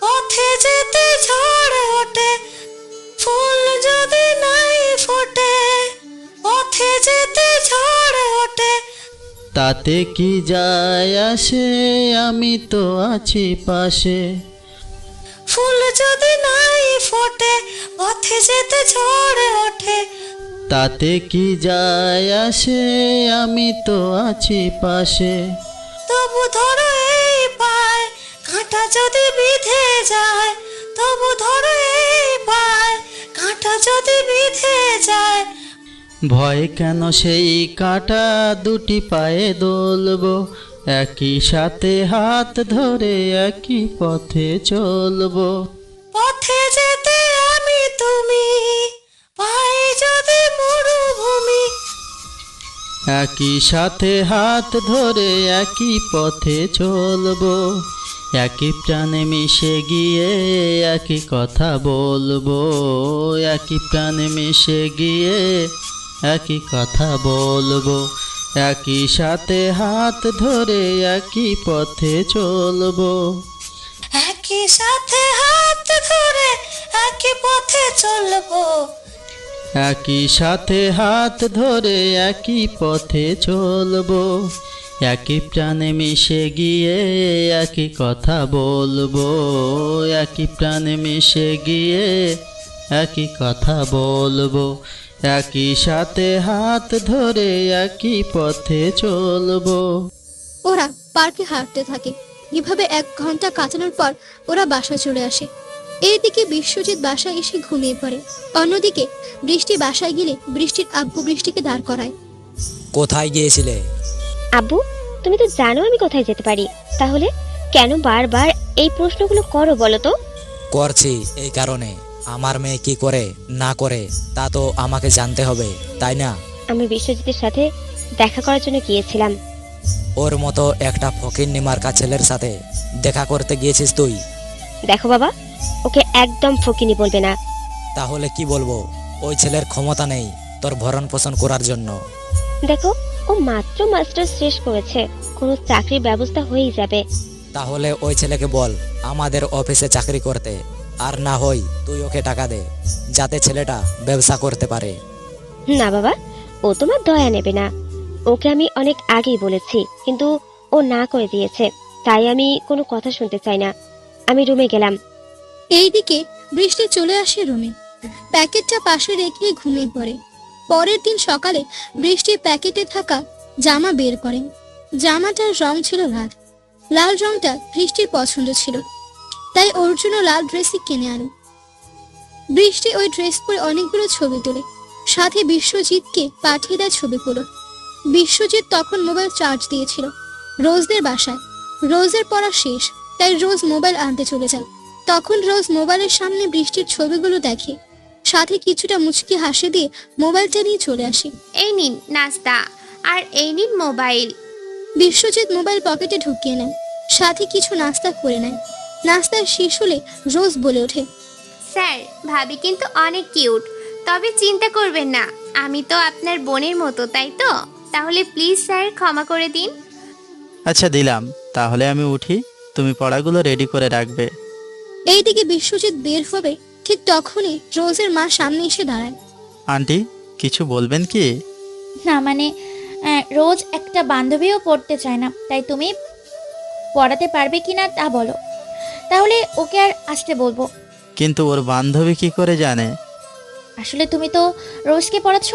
পথে যেতে ঝড় ওঠে, ফুল যদি নাই ফোটে পথে যেতে ঝড় ওঠে। তাতে কি যায় আসে, আমি তো আছি পাশে। ফুল যদি নাই ফোটে পথে যেতে ঝড় ওঠে। তাতে কি যায় আসে, আমি তো আছি পাশে। তবু ধরো এই পায় কাঁটা যদি বিঁধে যায়, তবু ধরো এই পায় কাঁটা যদি বিঁধে যায়। ভয় কেন সেই কাঁটা দুটি পায়ে দোলবো, একই সাথে হাত ধরে একই পথে চলবো। পথে যেতে আমি তুমি পাই যদি মরুভূমি। একই সাথে হাত ধরে একই পথে চলবো, একই প্রাণে মিশে গিয়ে একই কথা বলবো, একই প্রাণে মিশে গিয়ে একই কথা বলবো। একই সাথে হাত ধরে একই পথে চলবো। একই সাথে হাত ধরে একই পথে চলবো, একই সাথে হাত ধরে একই পথে চলবো, একই প্রাণে মিশে গিয়ে একই কথা বলবো, একই প্রাণে মিশে গিয়ে একই কথা বলবো। একই সাথে হাত ধরে একই পথে চলবো। ওরা পার্কে হাঁটতে থাকে। এভাবে 1 ঘন্টা কাটানোর পর ওরা বাসায় চলে আসে। এইদিকে বিশ্বজিৎ বাসায় এসে ঘুমিয়ে পড়ে। অন্যদিকে বৃষ্টি বাসায় গেলে বৃষ্টির আব্বু বৃষ্টিকে দাঁড় করায়। কোথায় গিয়েছিলে? আব্বু, তুমি তো জানো আমি কোথায় যেতে পারি, তাহলে কেন বারবার এই প্রশ্নগুলো করো বলো তো? করছি এই কারণে, আমার মেয়ে কি করে না করে তা তো আমাকে জানতে হবে, তাই না? আমি বিশ্বজিতের সাথে দেখা করার জন্য গিয়েছিলাম। ওর মতো একটা ফকিন্নি মার্কা ছেলের সাথে দেখা করতে গিয়েছিস তুই? দেখো বাবা, ওকে একদম ফকিনি বলবে না। তাহলে কি বলবো? ওই ছেলের ক্ষমতা নেই তোর ভরণ পোষণ করার জন্য। দেখো, ও মাত্র মাস্টার্স শেষ করেছে, কোনো চাকরির ব্যবস্থা হয়েই যাবে। তাহলে ওই ছেলেকে বল আমাদের অফিসে চাকরি করতে, আর না হয় তুই ওকে টাকা দে যাতে ছেলেটা ব্যবসা করতে পারে। না বাবা, ও তোমার দয়া নেবে না। ওকে আমি অনেক আগেই বলেছি, কিন্তু ও না করে দিয়েছে, তাই আমি কোনো কথা শুনতে চাই না। আমি রুমে গেলাম। এইদিকে বৃষ্টি চলে আসে রুমে, প্যাকেটটা পাশে রেখে ঘুমিয়ে পড়ে। পরের দিন সকালে বৃষ্টি প্যাকেটে থাকা জামা বের করেন। জামাটার রং ছিল লাল। লাল রংটা বৃষ্টির পছন্দ ছিল, তাই ওর জন্য লাল ড্রেসই কিনে আনে। বৃষ্টি ওই ড্রেস পরে অনেকগুলো ছবি তোলে, সাথে বিশ্বজিৎকে পাঠিয়ে দেয় ছবিগুলো। বিশ্বজিৎ তখন মোবাইল চার্জ দিয়েছিল রোজদের বাসায়। রোজের পড়া শেষ, তাই রোজ মোবাইল আনতে চলে যায়। তখন রোজ মোবাইলের সামনে বৃষ্টির ছবিগুলো দেখে, সাথে কিছুটা মুচকি হাসি দিয়ে মোবাইলটা নিয়ে চলে আসে। এই নিন নাস্তা, আর এই নিন মোবাইল। বিশ্বজিৎ মোবাইল পকেটে ঢুকিয়ে নেয়, সাথে কিছু নাস্তা করে নেয়। নাস্তা শেষ হলে রোজ বলে ওঠে, স্যার, ভাবি কিন্তু অনেক কিউট, তবে চিন্তা করবেন না, আমি তো আপনার বোনের মতো, তাই তো? তাহলে প্লিজ স্যার ক্ষমা করে দিন। আচ্ছা দিলাম, তাহলে আমি উঠি, তুমি পড়াগুলো রেডি করে রাখবে। এইদিকে বিশ্বজিৎ বের হবে, ঠিক তখনই রোজের মা সামনে এসে দাঁড়ায়। আন্টি, কিছু বলবেন কি? না মানে রোজ একটা বান্ধবীও পড়তে চায় না, তাই তুমি পড়াতে পারবে কি না তা বলো, তাহলে ওকে আর আসতে বলবো। কিন্তু ওর বান্ধবী কি করে জানে? আসলে তুমি তো রোজকে পড়াচ্ছ,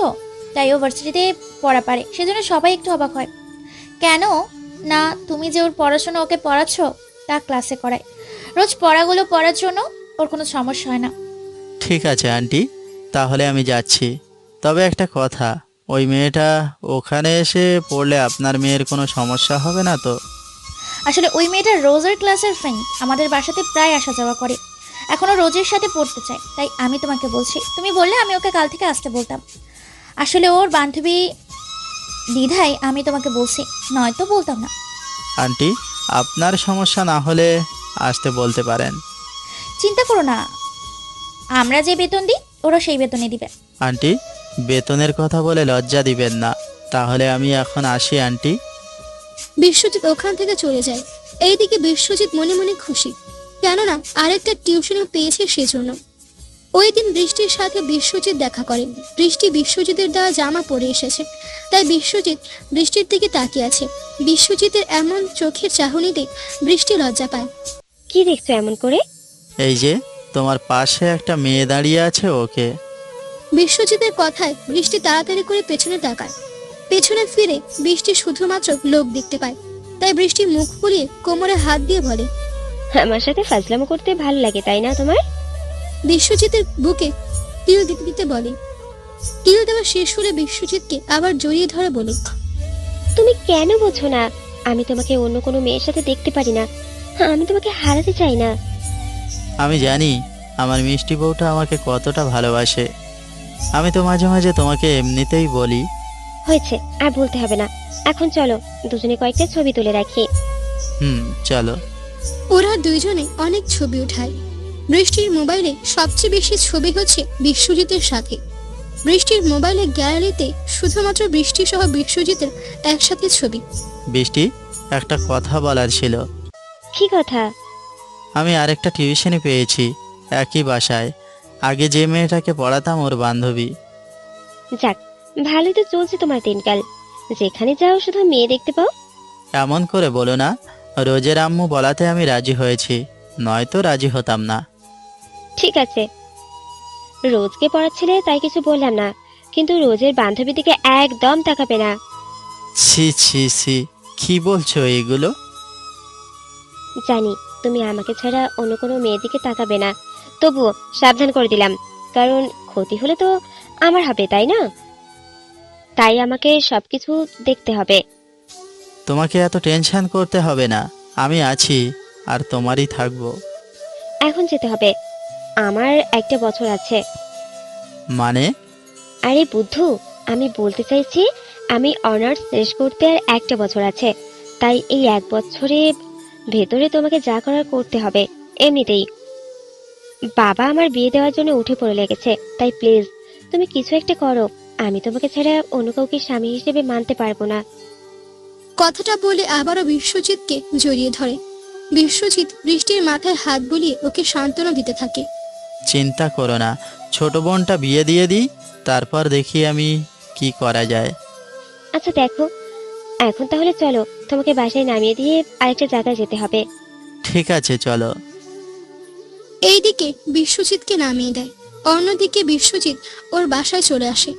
তাই ও ভার্সিটিতে পড়া পারে, সেজন্য সবাই একটু অবাক হয়। কেন না তুমি যে ওর পড়াশোনা ওকে পড়াচ্ছ তা ক্লাসে করায়, রোজ পড়াগুলো পড়ার জন্য ওর কোনো সমস্যা হয় না। ঠিক আছে আন্টি, তাহলে আমি যাচ্ছি। তবে একটা কথা, ওই মেয়েটা ওখানে এসে পড়লে আপনার মেয়ের কোনো সমস্যা হবে না তো? আসলে ওই মেয়েটা রোজের ক্লাসের ফ্রেন্ড, আমাদের বাসাতে প্রায় আসা যাওয়া করে, এখনো রোজের সাথে পড়তে চায়, তাই আমি তোমাকে বলছি। তুমি বললে আমি ওকে কাল থেকে আসতে বলতাম। আসলে ওর বান্ধবী দ্বিধায় আমি তোমাকে বলছি, নয়তো বলতাম না। আন্টি, আপনার সমস্যা না হলে আসতে বলতে পারেন। চিন্তা করো না, আমরা যে বেতন দিই ওরা সেই বেতনে দিবে। আন্টি, বেতনের কথা বলে লজ্জা দিবেন না। তাহলে আমি এখন আসি আন্টি। বিশ্বজিৎ ওখান থেকে চলে যায়। এইদিকে বিশ্বজিৎ মনে মনে খুশি, কেননা আরেকটা টিউশনও পেয়েছে সেজন্য। ওই দিন বৃষ্টির সাথে বিশ্বজিৎ দেখা করে। বৃষ্টি বিশ্বজিতের দেওয়া জামা পরে এসেছে, তাই বিশ্বজিৎ বৃষ্টির দিকে তাকিয়ে আছে। বিশ্বজিতের এমন চোখের চাহনিতে বৃষ্টি লজ্জা পায়। কি দেখছো এমন করে? এই যে তোমার পাশে একটা মেয়ে দাঁড়িয়ে আছে, ওকে। বিশ্বজিতের কথায় বৃষ্টি তাড়াতাড়ি করে পেছনে তাকায়। পেছনে ফিরে বৃষ্টি শুধুমাত্র লোক দেখতে পায়, তাই বৃষ্টি মুখ ফুলিয়ে কোমরে হাত দিয়ে বলে, আমার সাথে ফাজলামো করতে ভালো লাগে তাই না তোমার? বিশ্বজিতের বুকে তিল দিতে দিতে বলে। তিল দেওয়া শেষ হলে বিশ্বজিৎকে আবার জড়িয়ে ধরে বলে, তুমি কেন বোঝো না? আমি তোমাকে অন্য কোনো মেয়ের সাথে দেখতে পারি না, আমি তোমাকে হারাতে চাই না। আমি জানি আমার মিষ্টি বউটা আমাকে কতটা ভালোবাসে। আমি তো মাঝে মাঝে তোমাকে এমনিতেই বলি। হয়েছে, আর বলতে হবে না। এখন চলো দুজনে কয়েকটা ছবি তুলে রাখি। চলো। ওরা দুইজনে অনেক ছবি উঠায়। বৃষ্টির মোবাইলে সবচেয়ে বেশি ছবি হচ্ছে বিশ্বজিতের সাথে। বৃষ্টির মোবাইলের গ্যালারিতে শুধুমাত্র বৃষ্টি সহ বিশ্বজিতের একসাথে ছবি। বৃষ্টি, একটা কথা বলার ছিল। কি কথা? আমি আরেকটা টিউশনি পেয়েছি একই বাসায়। আগে যে মেয়েটাকে পড়াতাম ওর বান্ধবী। যাক, ভালোই তো চলছে তোমার দিনকাল। যেখানে যাও শুধু মেয়ে দেখতে পাও। এমন করে বলো না, রোজের আম্মু বলাতে আমি রাজি হয়েছি, নয়তো রাজি হতাম না। ঠিক আছে, রোজকে পড়াচ্ছিলে তাই কিছু বললাম না, কিন্তু রোজের বান্ধবী দিকে একদম তাকাবে না। ছি ছি ছি, কি বলছো এগুলো? জানি তুমি আমাকে ছাড়া অন্য কোনো মেয়ের দিকে তাকাবে না, তবুও সাবধান করে দিলাম, কারণ ক্ষতি হলে তো আমার হবে, তাই না? তাই আমাকে সবকিছু দেখতে হবে। তোমাকে এত টেনশন করতে হবে না, আমি আছি আর তোমারই থাকবো। এখন যেতে হবে, আমার একটা বছর আছে। মানে? আরে বুদ্ধু, আমি বলতে চাইছি আমি অনার্স শেষ করতে আর একটা বছর আছে, তাই এই এক বছরের ভেতরে তোমাকে যা করার করতে হবে। এমনিতেই বাবা আমার বিয়ে দেওয়ার জন্য উঠে পড়ে লেগেছে, তাই প্লিজ তুমি কিছু একটা করো। আমি তোমাকে ছাড়া অন্য কাউকে স্বামী হিসেবে মানতে পারবো না। কথাটা বলে আবারও বিশ্বজিৎকে জড়িয়ে ধরে। বিশ্বজিৎ বৃষ্টির মাথায় হাত বুলিয়ে ওকে সান্ত্বনা দিতে থাকে। চিন্তা করো না, ছোট বোনটা বিয়ে দিয়ে দিই, তারপর দেখি আমি কি করা যায়। আচ্ছা দেখো, এখন তাহলে চলো, তোমাকে বাসায় নামিয়ে দিয়ে আরেকটা জায়গায় যেতে হবে। ঠিক আছে চলো। এইদিকে বিশ্বজিৎকে নামিয়ে দেয়, অন্যদিকে বিশ্বজিৎ ওর বাসায় চলে আসে।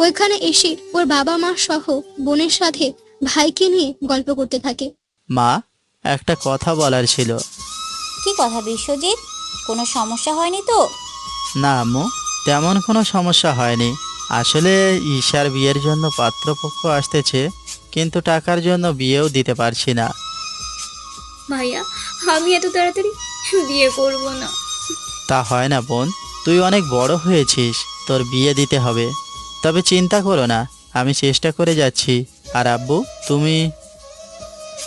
ওইখানে এসে ওর বাবা মা সহ বোনের সাথে ভাইকে নিয়ে গল্প করতে থাকে। মা, একটা কথা বলার ছিল। কি কথা বিশ্বজিৎ? কোনো সমস্যা হয়নি তো? না আম্মু, তেমন কোনো সমস্যা হয়নি। আসলে ঈশার বিয়ের জন্য পাত্রপক্ষ আসতেছে, কিন্তু টাকার জন্য বিয়েও দিতে পারছি না। ভাইয়া, আমি এত তাড়াতাড়ি বিয়ে করব না। তা হয় না বোন, তুই অনেক বড় হয়েছিস, তোর বিয়ে দিতে হবে। তবে চিন্তা করো না, আমি চেষ্টা করে যাচ্ছি। আর আব্বু,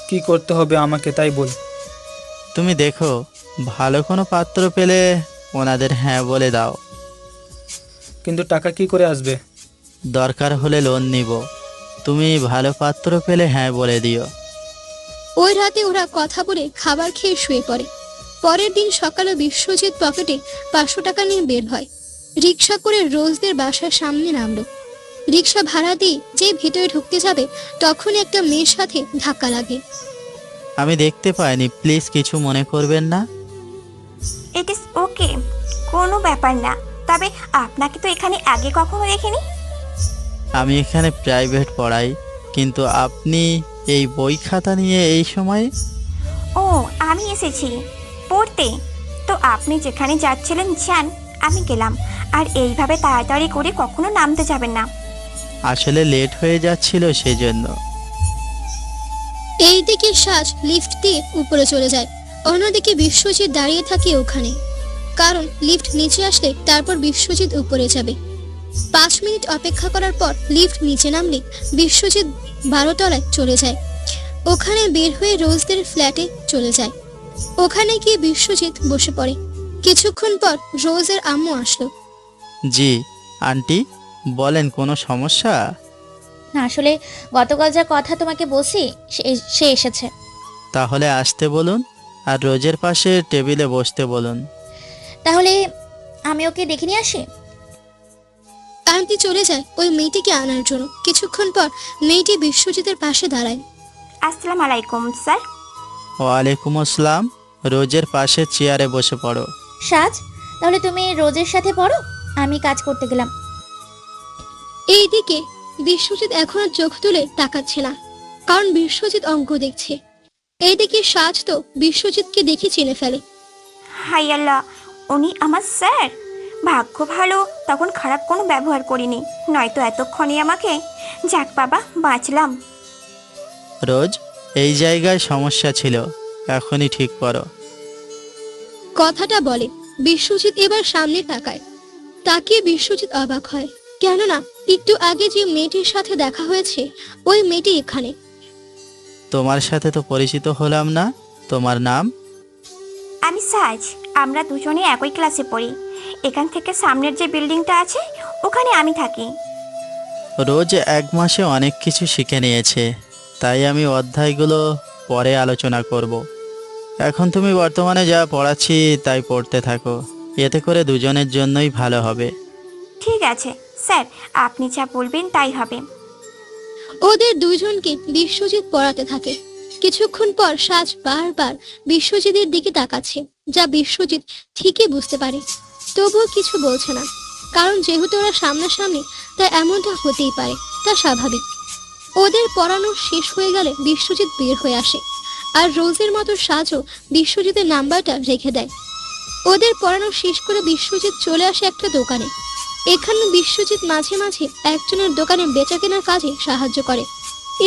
কি করতে হবে আমাকে তাই বল। তুমি দেখো, ভালো কোনো পাত্র পেলে ওনাদের হ্যাঁ বলে দাও। কিন্তু টাকা কি করে আসবে? দরকার হলে লোন নিব। তুমি ভালো পাত্র পেলে হ্যাঁ বলে দিও। ওই রাতে ওরা কথা বলে খাবার খেয়ে শুয়ে পড়ে। পরের দিন সকালে বিশ্বজিৎ পকেটে 500 টাকা নিয়ে বের হয়। রিক্সা করে রোজদের বাসার সামনে নামলো। রিক্সা ভাড়া দিয়ে যে ভেতরে ঢুকতে যাবে, তখনই একটা মেয়ের সাথে ধাক্কা লাগে। আমি দেখতে পাইনি, প্লিজ কিছু মনে করবেন না। ইট ইজ ওকে, কোনো ব্যাপার না। তবে আপনাকে তো এখানে আগে কখনো দেখিনি। আমি এখানে প্রাইভেট পড়াই, কিন্তু আপনি এই বই খাতা নিয়ে এই সময়ে? ও, আমি এসেছি পড়তে। তো আপনি যেখানে যাচ্ছিলেন যান, আমি গেলাম। আর এইভাবে তাড়াতাড়ি করে কখনো নামতে যাবেন না। আসলে লেট হয়ে যাচ্ছিল সেজন্য। এইদিকে সাজ লিফট দিয়ে উপরে চলে যায়, অন্যদিকে বিশ্বজিৎ দাঁড়িয়ে থাকে ওখানে, কারণ লিফট নিচে আসলে তারপর বিশ্বজিৎ উপরে যাবে। 5 মিনিট অপেক্ষা করার পর লিফট নিচে নামলে বিশ্বজিৎ 12 তলায় চলে যায়। ওখানে বের হয়ে রোজদের ফ্ল্যাটে চলে যায়। ওখানে গিয়ে বিশ্বজিৎ বসে পড়ে। কিছুক্ষণ পর রোজের আম্মু আসলো। জি আন্টি, বলেন, কোনো সমস্যা? না, আসলে গতকাল যা কথা তোমাকে বলছি সে এসেছে। তাহলে আসতে বলুন, আর রোজের পাশে টেবিলে বসতে বলুন। তাহলে আমি ওকে দেখে নিয়ে আসি। আন্টি চলে যায় ওই মেয়েটিকে আনার জন্য। কিছুক্ষণ পর মেয়েটি বিশ্বজিতের পাশে দাঁড়ায়। আসসালামু আলাইকুম স্যার। ওয়ালাইকুম আসসালাম। রোজের পাশে চেয়ারে বসে পড়ো। সাজ, তাহলে তুমি রোজের সাথে পড়ো, আমি কাজ করতে গেলাম। এইদিকে বিশ্বজিৎ এখনো চোখ তুলে তাকাচ্ছে না, কারণ বিশ্বজিৎ অঙ্ক দেখছে। এইদিকে সাজ তো বিশ্বজিৎকে দেখে চিনে ফেলে। হাই আল্লাহ, উনি আমার স্যার। ভাগ্য ভালো তখন খারাপ কোনো ব্যবহার করিনি, নয়তো এতক্ষণে আমাকে। যাক বাবা, বাঁচলাম। রোজ, এই জায়গায় সমস্যা ছিল, এখনই ঠিক করো। কথাটা বলে বিশ্বজিৎ এবার সামনে তাকায়। তাকিয়ে বিশ্বজিৎ অবাক হয়, কেননা একটু আগে যে মেয়েটির সাথে দেখা হয়েছে ওই মেয়েটি এখানে। তোমার সাথে তো পরিচিত হলাম না, তোমার নাম? আমি সাজ। আমরা দুজনে একই ক্লাসে পড়ি। এখান থেকে সামনের যে বিল্ডিংটা আছে ওখানে আমি থাকি। রোজ 1 মাসে অনেক কিছু শিখে নিয়েছে, তাই আমি অধ্যায়গুলো পরে আলোচনা করব। এখন তুমি বর্তমানে যা পড়াচ্ছি তাই পড়তে থাকো, এতে করে দুজনের জন্যই ভালো হবে। ঠিক আছে স্যার, আপনি যা বলবেন তাই হবে। ওদের দুইজনকে বিশ্বজিৎ পড়াতে থাকে। কিছুক্ষণ পর সাজ বারবার বিশ্বজিতের দিকে তাকাচ্ছে, যা বিশ্বজিৎ ঠিকই বুঝতে পারে, তবুও কিছু বলছে না, কারণ যেহেতু ওরা সামনাসামনি তাই এমনটা হতেই পারে, তা স্বাভাবিক। ওদের পড়ানো শেষ হয়ে গেলে বিশ্বজিৎ বের হয়ে আসে, আর রোজের মতো সাজও বিশ্বজিতের নাম্বারটা রেখে দেয়। ওদের পড়ানো শেষ করে বিশ্বজিৎ চলে আসে একটা দোকানে। এখানে বিশ্বজিৎ মাঝে মাঝে একজনের দোকানে বেচা কেনার কাজে সাহায্য করে।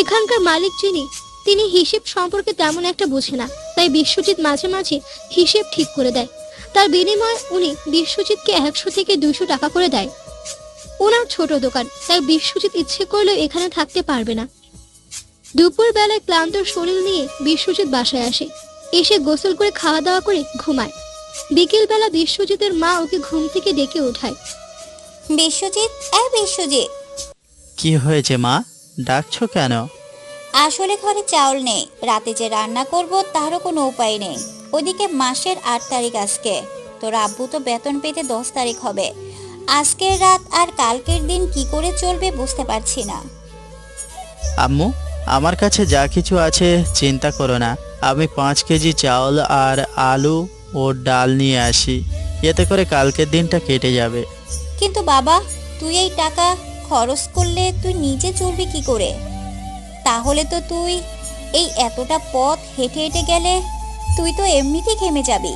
এখানকার মালিক যিনি, তিনি হিসেব সম্পর্কে তেমন একটা বোঝে না, তাই বিশ্বজিৎ মাঝে মাঝে হিসেব ঠিক করে দেয়। তার বিনিময়ে উনি বিশ্বজিৎকে 100 থেকে 200 টাকা করে দেয়। ওনার ছোট দোকান, তাই বিশ্বজিৎ ইচ্ছে করলেও এখানে থাকতে পারবে না। দুপুর বেলায় ক্লান্ত শরীর নিয়ে বিশ্বজিৎ বাসায় আসে। এসে গোসল করে খাওয়া দাওয়া করে ঘুমায়। বিকেল বেলা বিশ্বজিতের মা ওকে ঘুম থেকে ডেকে ওঠায়। বিশ্বজিৎ, বিশ্বজিৎ। কি হয়েছে মা, ডাকছো কেন? আসলে ঘরে চাউল নেই, রাতে যে রান্না করব তারও কোনো উপায় নেই। ওদিকে মাসের 8 তারিখ আজকে, তোর আব্বু তো বেতন পেতে 10 তারিখ হবে। আজকের রাত আর কালকের দিন কি করে চলবে বুঝতে পারছি না। আম্মু, আমার কাছে যা কিছু আছে চিন্তা করো না, আমি 5 কেজি চাউল আর আলু ও ডাল নিয়ে আসি, এতে করে কালকের দিনটা কেটে যাবে। কিন্তু বাবা, তুই এই টাকা খরচ করলে তুই নিজে চলবি কি করে? তাহলে তো তুই এই এতটা পথ হেঁটে হেঁটে গেলে তুই তো এমনিতেই ঘেমে যাবি,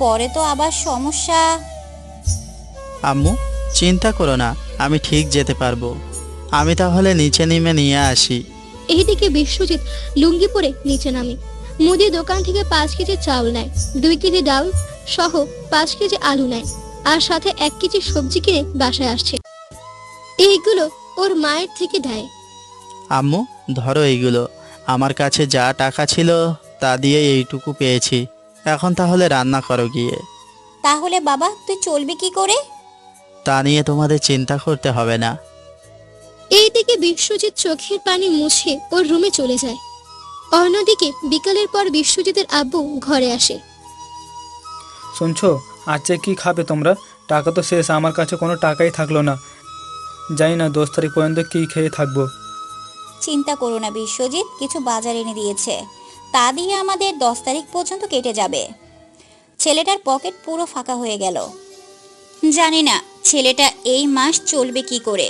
পরে তো আবার সমস্যা। আম্মু চিন্তা করো না, আমি ঠিক যেতে পারবো। আমি তাহলে নিচে নেমে নিয়ে আসি। এইদিকে বিশ্বজিৎ লুঙ্গি পরে নিচে নামে। মুদি দোকান থেকে 5 কেজি চাউল নেয়, 2 কেজি ডাল সহ 5 কেজি আলু নেয়, আর সাথে 1 কেজি সবজি কিনে বাসায় আসছে। এইগুলো ওর মায়ের থেকে দেয়। আম্মু ধরো এইগুলো, আমার কাছে যা টাকা ছিল তা দিয়ে এইটুকু পেয়েছি, এখন তাহলে রান্না করো গিয়ে। তাহলে বাবা তুই চলবি কি করে? তা নিয়ে তোমাদের চিন্তা করতে হবে না। এইদিকে বিশ্বজিৎ চোখের পানি মুছে ওর রুমে চলে যায়। অন্যদিকে বিকালের পর বিশ্বজিতের আব্বু ঘরে আসে। শুনছো, আজকে কি খাবে তোমরা? টাকা তো শেষ, আমার কাছে কোনো টাকাই থাকলো না। জানি না 10 তারিখ পর্যন্ত কী খেয়ে থাকবো। চিন্তা করো না বিশ্বজিৎ, কিছু বাজার এনে দিয়েছে, তা দিয়ে আমাদের 10 তারিখ পর্যন্ত কেটে যাবে। ছেলেটার পকেট পুরো ফাঁকা হয়ে গেল। জানি না ছেলেটা এই মাস চলবে কি করে।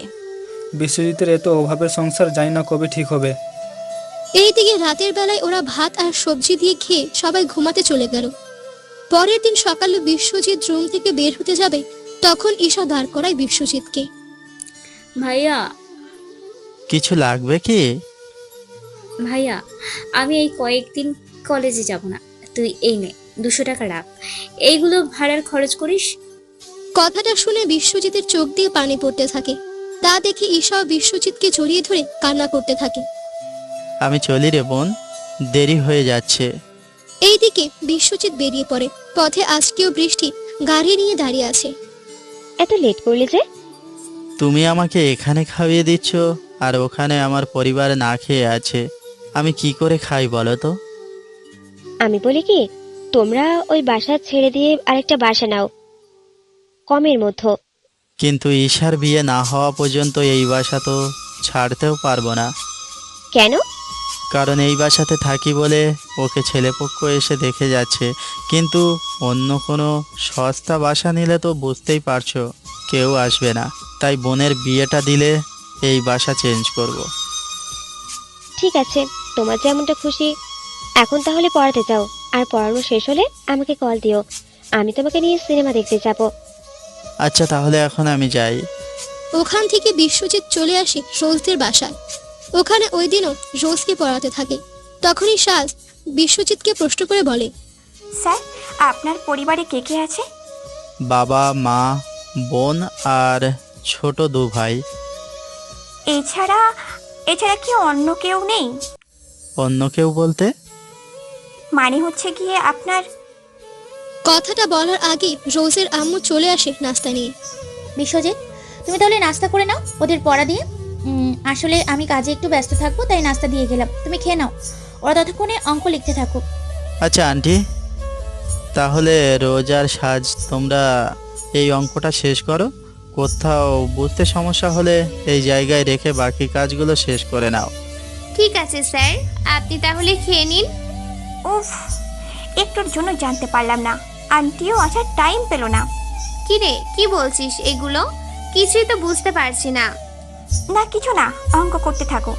বিশ্বজিতের এত অভাবের সংসার, জানি না কবে ঠিক হবে। এইদিকে রাতের বেলায় ওরা ভাত আর সবজি দিয়ে খেয়ে সবাই ঘুমাতে চলে গেল। পরের দিন সকালে বিশ্বজিৎ রুম থেকে বের হতে যাবে, তখন ঈশা দাঁড় করায় বিশ্বজিৎকে। ভাইয়া, কিছু লাগবে কি? ভাইয়া, আমি এই কয়েকদিন কলেজে যাব না, তুই এই নে 200 টাকা রাখ, এইগুলো ভাড়ার খরচ করিস। কথাটা শুনে বিশ্বজিতের চোখ দিয়ে পানি পড়তে থাকে। তা দেখে ঈশাও বিশ্বজিৎকে জড়িয়ে ধরে কান্না করতে থাকে। আমি চলি রে বোন, দেরি হয়ে যাচ্ছে। এইদিকে বিশ্বজিৎ বেরিয়ে পড়ে। পথে আজকেও বৃষ্টি গাড়ি নিয়ে দাঁড়িয়ে আছে। এত লেট করলে যে? তুমি আমাকে এখানে খাইয়ে দিচ্ছ আর ওখানে আমার পরিবার না খেয়ে আছে, আমি কি করে খাই বলো তো? আমি বলি কি, তোমরা ওই বাসা ছেড়ে দিয়ে আরেকটা বাসা নাও, কমের মধ্যে। কিন্তু ঈশার বিয়ে না হওয়া পর্যন্ত এই বাসা তো ছাড়তেও পারবো না। কেন? কারণ এই বাসাতে থাকি বলে ওকে ছেলেপক্ষ এসে দেখে যাচ্ছে, কিন্তু অন্য কোনো সস্তা বাসা নিলে তো বুঝতেই পারছো কেউ আসবে না, তাই বোনের বিয়েটা দিলে এই বাসা চেঞ্জ করব। ঠিক আছে, তোমার যেমনটা খুশি। এখন তাহলে পড়াতে যাও, আর পড়ানো শেষ হলে আমাকে কল দিও, আমি তোমাকে নিয়ে সিনেমা দেখতে যাব। আচ্ছা তাহলে এখন আমি যাই। ওখান থেকে বিশ্বজিৎ চলে আসে রোজদের বাসায়। ওখানে ওই দিনও রোজকে পড়াতে থাকে। তখনই সাজ বিশ্বজিৎকে প্রশ্ন করে বলে, স্যার, আপনার পরিবারে কে কে আছে? বাবা, মা, বোন আর ছোট 2 ভাই। এছাড়া কি অন্য কেউ নেই? অন্য কেউ বলতে? মানে হচ্ছে গিয়ে আপনার। কথাটা বলার আগে রোজের আম্মু চলে আসে নাস্তা নিয়ে। বিশ্বজিৎ, তুমি তাহলে নাস্তা করে নাও ওদের পড়া দিয়ে। আসলে আমি কাজে একটু ব্যস্ত থাকবো, তাই নাস্তা দিয়ে গেলাম, তুমি খেয়ে নাও, ওরা ততক্ষণে অঙ্ক লিখতে থাকো। আচ্ছা আন্টি, তাহলে রোজ আর সাজ তোমরা এই অঙ্কটা শেষ করো, কোথাও বুঝতে সমস্যা হলে এই জায়গায় রেখে বাকি কাজগুলো শেষ করে নাও। ঠিক আছে স্যার, আপনি তাহলে খেয়ে নিন। উফ, একটুর জন্য জানতে পারলাম না, আন্টিও আসার টাইম পেল না। কি রে, কি বলছিস এগুলো? কিছুই তো বুঝতে পারছি না। না কিছু না, অঙ্ক করতে থাকো।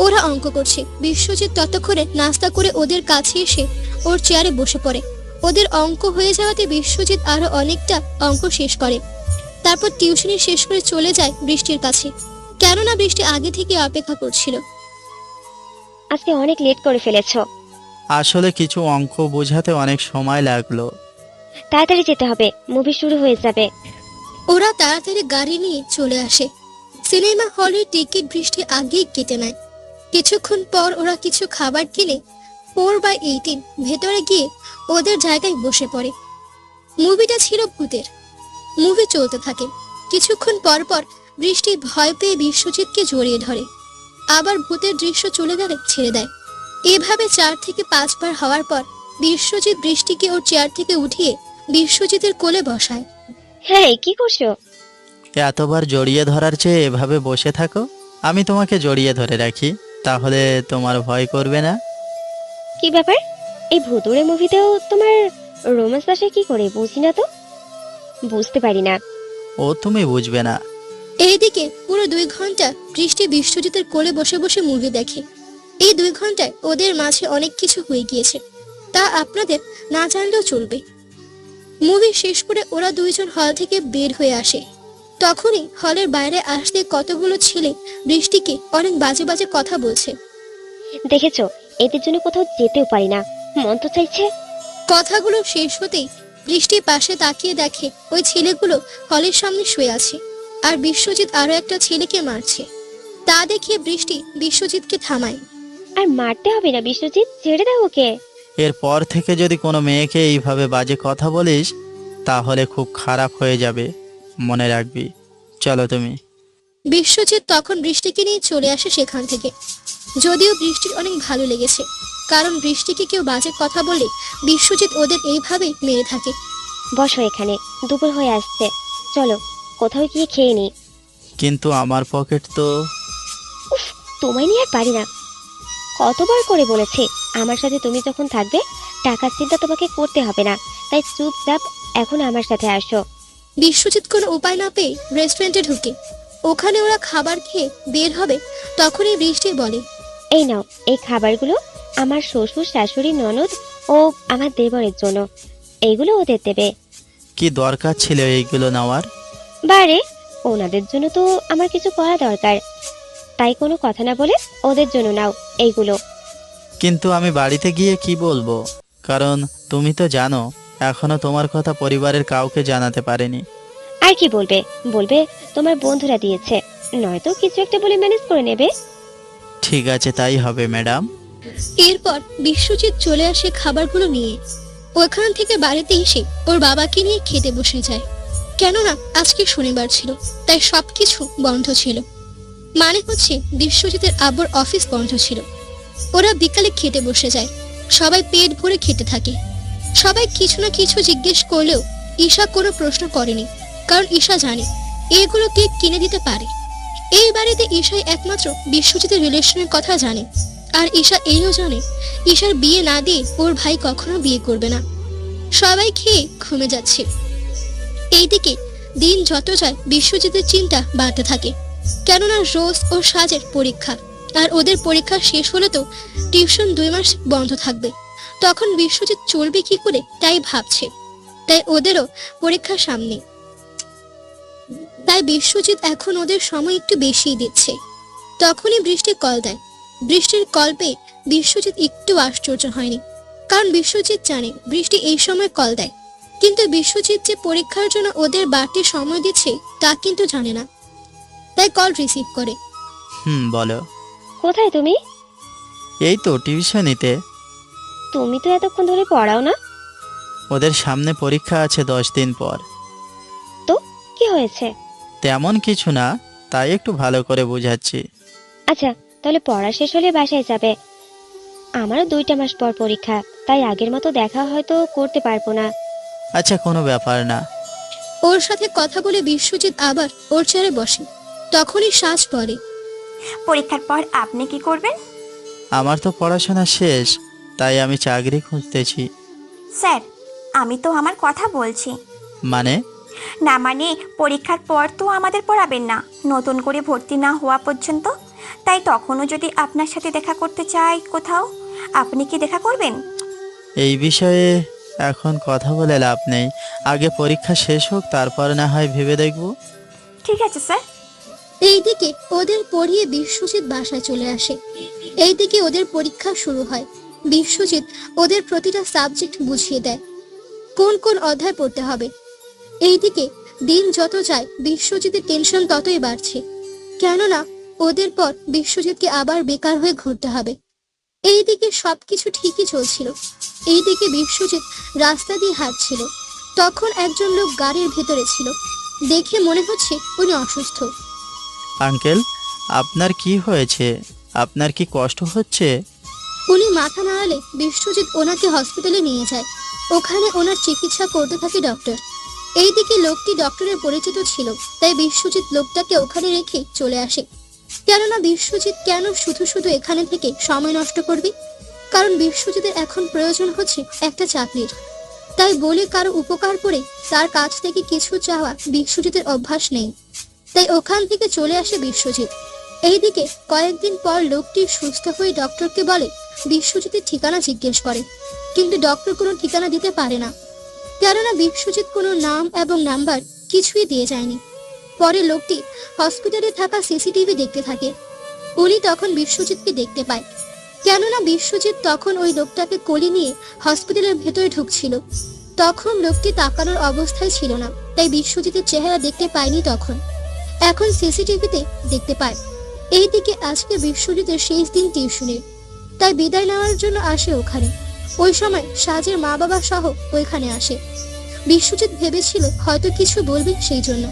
ওরা অঙ্ক করছে। বিশ্বজিৎ ততক্ষণে নাস্তা করে ওদের কাছে এসে ওর চেয়ারে বসে পড়ে। ওদের অঙ্ক হয়ে যাওয়াতে বিশ্বজিৎ আরো অনেকটা অঙ্ক শেষ করে। তারপর টিউশনি শেষ করে চলে যায় বৃষ্টির কাছে, কেননা বৃষ্টি আগে থেকে অপেক্ষা করছিল। আজকে অনেক লেট করে ফেলেছো। আসলে কিছু অঙ্ক বোঝাতে অনেক সময় লাগলো। তাড়াতাড়ি যেতে হবে, মুভি শুরু হয়ে যাবে। ওরা তাড়াতাড়ি গাড়ি নিয়ে চলে আসে। সিনেমা হলের টিকিট বৃষ্টি আগেই কেটে নেয়। কিছুক্ষণ পর ওরা কিছু খাবার কিনে 4/18 ভেতরে গিয়ে ওদের জায়গায় বসে পড়ে। মুভিটা ছিল ভূতের। মুভি চলতে থাকে। কিছুক্ষণ পর পর বৃষ্টি ভয় পেয়ে বিশ্বজিৎকে জড়িয়ে ধরে, আবার ভূতের দৃশ্য চলে গেলে ছেড়ে দেয়। এভাবে 4 থেকে 5 বার হওয়ার পর বিশ্বজিৎ বৃষ্টিকে ওর চেয়ার থেকে উঠিয়ে বিশ্বজিতের কোলে বসায়। হ্যাঁ, কি করছো? এতবার জড়িয়ে ধরার চেয়ে এভাবে বসে থাকো, আমি তোমাকে জড়িয়ে ধরে রাখি, তাহলে তোমার ভয় করবে না? কি ব্যাপার, এই ভুতুড়ে মুভিতেও তোমার রোম্যান্স আসে কি করে বুঝি না তো, বুঝতে পারি না। ও তুমি বুঝবে না। এইদিকে পুরো 2 ঘন্টা বৃষ্টি বিশ্বজিতের কোলে বসে বসে মুভি দেখে। এই 2 ঘন্টায় ওদের মাঝে অনেক কিছু হয়ে গিয়েছে, তা আপনাদের না জানলেও চলবে। মুভি শেষ করে ওরা 2 জন হল থেকে বের হয়ে আসে। তখনই হলের বাইরে আসতে কতগুলো ছেলে বৃষ্টিকে অনেক বাজে বাজে কথা বলছে। দেখেছো, এদের জন্য কোথাও যেতেও পারি না, মন তো চাইছে। কথাগুলো শেষ হতেই বৃষ্টি পাশে তাকিয়ে দেখে ওই ছেলেগুলো হলের সামনে শুয়ে আছে, আর বিশ্বজিৎ আরো একটা ছেলেকে মারছে। তা দেখে বৃষ্টি বিশ্বজিৎকে থামায়। আর মারতে হবে না বিশ্বজিৎ, ছেড়ে দাও ওকে। এরপর থেকে যদি কোনো মেয়েকে এইভাবে বাজে কথা বলিস তাহলে খুব খারাপ হয়ে যাবে, মনে রাখবি। চলো তুমি। বিশ্বজিৎ তখন বৃষ্টিকে নিয়ে চলে আসে সেখান থেকে। যদিও বৃষ্টির অনেক ভালো লেগেছে, কারণ বৃষ্টিকে কেউ বাজে কথা বলে বিশ্বজিৎ ওদের এইভাবেই মেরে থাকে। বসো এখানে, দুপুর হয়ে আসছে, চলো কোথাও গিয়ে খেয়ে নি। কিন্তু আমার পকেট তো। উফ, তোমায় নিয়ে আর পারি না। কতবার করে বলেছি, আমার সাথে তুমি যখন থাকবে টাকার চিন্তা তোমাকে করতে হবে না, তাই চুপচাপ এখন আমার সাথে আসো। বিশ্বজিৎ কোনো উপায় না পেয়ে রেস্টুরেন্টে ঢুকে। ওখানে ওরা খাবার খেয়ে বের হবে, তখনই বৃষ্টি বলে, এই নাও, এই খাবারগুলো আমার শ্বশুর শাশুড়ি ননদ ও আমার দেবরের জন্য, এইগুলো ওদের দেবে। কি দরকার ছিল এইগুলো নেওয়ার? বারে, ওনাদের জন্য তো আমার কিছু করা দরকার, তাই কোনো কথা না বলে ওদের জন্য নাও এইগুলো। কিন্তু আমি বাড়িতে গিয়ে কি বলবো? কারণ তুমি তো জানো এখনো তোমার কথা পরিবারের কাউকে জানাতে পারিনি। আর কি বলবে, বলবে তোমার বন্ধুরা দিয়েছে, নয়তো কিছু একটা বলে ম্যানেজ করে নেবে। ঠিক আছে, তাই হবে ম্যাডাম। এরপর বিশ্বজিৎ চলে আসে খাবারগুলো নিয়ে। ওখান থেকে বাড়িতে এসে ওর বাবাকে নিয়ে খেতে বসে যায়। কেননা আজকে শনিবার ছিল, তাই সবকিছু বন্ধ ছিল। মানে হচ্ছে বিশ্বজিতের আব্বুর অফিস বন্ধ ছিল। ওরা বিকালে খেতে বসে যায়, সবাই পেট ভরে খেতে থাকে। সবাই কিছু না কিছু জিজ্ঞেস করলেও ঈশা কোনো প্রশ্ন করেনি, কারণ ঈশা জানে এগুলো কে কিনে দিতে পারে। এই বাড়িতে ঈশাই একমাত্র বিশ্বজিতের রিলেশনের কথা জানে, আর ঈশা এইও জানে ঈশার বিয়ে না দিয়ে ওর ভাই কখনো বিয়ে করবে না। সবাই খেয়ে ঘুমে যাচ্ছে। এইদিকে দিন যত যায় বিশ্বজিতের চিন্তা বাড়তে থাকে, কেননা রোজ ও সাজের পরীক্ষা, আর ওদের পরীক্ষা শেষ হলে তো টিউশন 2 মাস বন্ধ থাকবে। তখন বিশ্বজিৎ চলবে কি করে তাই ভাবছে। তাই ওদেরও পরীক্ষা সামনে, তাই বিশ্বজিৎ এখন ওদের সময় একটু বেশিই দিচ্ছে। তখনই বৃষ্টি কল দেয়। বৃষ্টির কল পেয়ে বিশ্বজিৎ একটু আশ্চর্য হয়নি, কারণ বিশ্বজিৎ জানে বৃষ্টি এই সময় কল দেয়, কিন্তু বিশ্বজিৎ যে পরীক্ষার জন্য ওদের বাড়তি সময় দিচ্ছে তা কিন্তু জানে না। তাই কল রিসিভ করে। বলো। কোথায় তুমি? এই তো টিউশনিতে। তুমি তো এতক্ষণ ধরে পড়াও না। ওদের সামনে পরীক্ষা আছে 10 দিন পর। তো কি হয়েছে? তেমন কিছু না, তাই একটু ভালো করে বোঝাচ্ছি। আচ্ছা, তাহলে পড়া শেষ হলে বাসায় যাবে। আমারও 2টা মাস পর পরীক্ষা, তাই আগের মতো দেখা হয়তো করতে পারবো না। আচ্ছা, কোনো ব্যাপার না। ওর সাথে কথা বলে বিশ্বজিৎ আবার ওর চেয়ারে বসে। তখনই সাজ পড়ে, পরীক্ষার পর আপনি কি করবেন? আমার তো পড়াশোনা শেষ, তাই আমি চাকরি খুঁজতেছি। স্যার, আমি তো আমার কথা বলছি। মানে? না মানে পরীক্ষার পর তো আমাদের পড়াবেন না, নতুন করে ভর্তি না হওয়া পর্যন্ত। তাই তখনও যদি আপনার সাথে দেখা করতে চাই কোথাও, আপনি কি দেখা করবেন? এই বিষয়ে এখন কথা বলে লাভ নেই, আগে পরীক্ষা শেষ হোক, তারপর না হয় ভেবে দেখব। ঠিক আছে স্যার। এইদিকে ওদের পড়িয়ে বিশ্বজিৎ বাসায় চলে আসে। এইদিকে ওদের পরীক্ষা শুরু হয়। বিশ্বজিৎ ওদের প্রতিটা সাবজেক্ট বুঝিয়ে দেয়, কোন কোন অধ্যায় পড়তে হবে। এইদিকে দিন যত যায় বিশ্বজিতের টেনশন ততই বাড়ছে, কেননা ওদের পর বিশ্বজিৎকে আবার বেকার হয়ে ঘুরতে হবে। এইদিকে সবকিছু ঠিকই চলছিল। এইদিকে বিশ্বজিৎ রাস্তা দিয়ে হাঁটছিল, তখন একজন লোক গাড়ির ভেতরে ছিল। দেখে মনে হচ্ছে উনি অসুস্থ। আঙ্কেল, আপনার কি হয়েছে? আপনার কি কষ্ট হচ্ছে? উনি মাথা নাড়ালে বিশ্বজিৎ ওনাকে হসপিটালে নিয়ে যায়। ওখানে ওনার চিকিৎসা করতে থাকে ডক্টর। এইদিকে লোকটি ডক্টরের পরিচিত ছিল, তাই বিশ্বজিৎ লোকটাকে ওখানে রেখে চলে আসে। কেননা বিশ্বজিৎ কেন শুধু শুধু এখানে থেকে সময় নষ্ট করবে? কারণ বিশ্বজিতের এখন প্রয়োজন হচ্ছে একটা চাকরির। তাই বলে কারো উপকার করে তার কাছ থেকে কিছু চাওয়া বিশ্বজিতের অভ্যাস নেই। তাই ওখান থেকে চলে আসে বিশ্বজিৎ। এইদিকে কয়েকদিন পর লোকটি সুস্থ হয়ে ডক্টরকে বলে বিশ্বজিতের ঠিকানা জিজ্ঞেস করে, কিন্তু ডক্টর কোনো ঠিকানা দিতে পারে না, কেননা বিশ্বজিৎ কোনো নাম এবং নাম্বার কিছুই দিয়ে যায়নি। পরে লোকটি হসপিটালে থাকা সিসিটিভি দেখতে থাকে। উনি তখন বিশ্বজিৎকে দেখতে পায়, কেননা বিশ্বজিৎ তখন ওই লোকটাকে কোলে নিয়ে হসপিটালের ভেতরে ঢুকছিল। তখন লোকটি তাকানোর অবস্থায় ছিল না, তাই বিশ্বজিতের চেহারা দেখতে পায়নি। তখন এখন সিসিটিভিতে দেখতে পায়। এইদিকে আজকে বিশ্বজিতের শেষ দিন টিউশনের, তাই বিদায় নেওয়ার জন্য আসে ওখানে। ওই সময় সাজের মা বাবা সহ ওইখানে আসে। বিশ্বজিৎ ভেবেছিল হয়তো কিছু বলবে, সেই জন্য।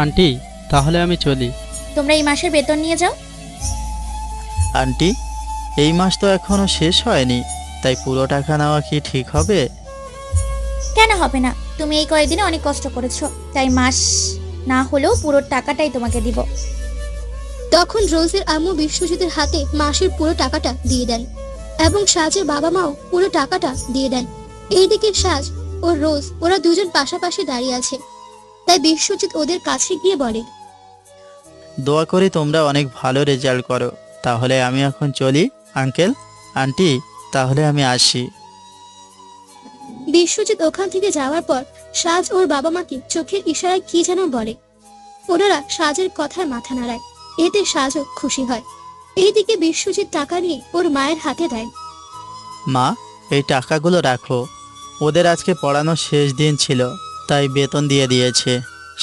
আন্টি, তাহলে আমি চলি। তোমরা এই মাসের বেতন নিয়ে যাও। আন্টি, এই মাস তো এখনো শেষ হয়নি, তাই পুরো টাকা নেওয়া কি ঠিক হবে? কেন হবে না? তুমি এই কয়েকদিনে অনেক কষ্ট করেছো, তাই মাস না হলেও পুরো টাকাটাই তোমাকে দিব। তখন রোজের আম্মু বিশ্বজিতের হাতে মাসের পুরো টাকাটা দিয়ে দেন এবং সাজের বাবা মাও পুরো টাকাটা দিয়ে দেন। এইদিকে সাজ ও রোজ ওরা দুজন পাশাপাশি দাঁড়িয়ে আছে। তাই বিশ্বজিৎ ওদের কাছে গিয়ে বলে, দোয়া করি তোমরা অনেক ভালো রেজাল্ট করো। তাহলে আমি এখন চলি আঙ্কেল, আন্টি, তাহলে আমি আসি। বিশ্বজিৎ ওখান থেকে যাওয়ার পর সাজ ওর বাবা মাকে চোখের ইশারায় কি যেন বলে। ওনারা সাজের কথায় মাথা নাড়ায়, এতে সাজও খুশি হয়। এইদিকে বিশ্বজিৎ টাকা নিয়ে ওর মায়ের হাতে দেয়। মা, এই টাকাগুলো রাখো। ওদের আজকে পড়ানোর শেষ দিন ছিল, তাই বেতন দিয়ে দিয়েছে।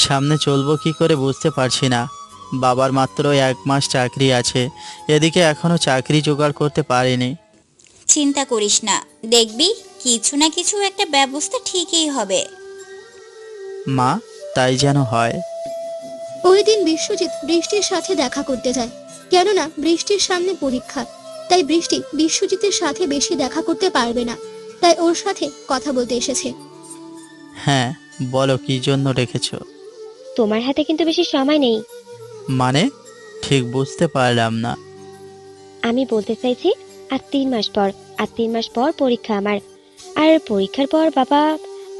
সামনে চলবো কি করে বুঝতে পারছি না। বাবার মাত্র 1 মাস চাকরি আছে, এদিকে এখনো চাকরি জোগাড় করতে পারিনি। চিন্তা করিস না, দেখবি কিছু না কিছু একটা ব্যবস্থা ঠিকই হবে। মা, তাই যেন হয়। ওই দিন বিশ্বজিৎ বৃষ্টির সাথে দেখা করতে যায়, কেননা বৃষ্টির সামনে পরীক্ষা। তাই বৃষ্টি বিশ্বজিতের সাথে বেশি দেখা করতে পারবে না, তাই ওর সাথে কথা বলতে এসেছে। হ্যাঁ, বলো কি জন্য রেখেছো? তোমার হাতে কিন্তু বেশি সময় নেই। মানে ঠিক বুঝতে পারলাম না। আমি বলতে চাইছি আর 3 মাস পর, আর 3 মাস পর পরীক্ষা আমার। আর পরীক্ষার পর বাবা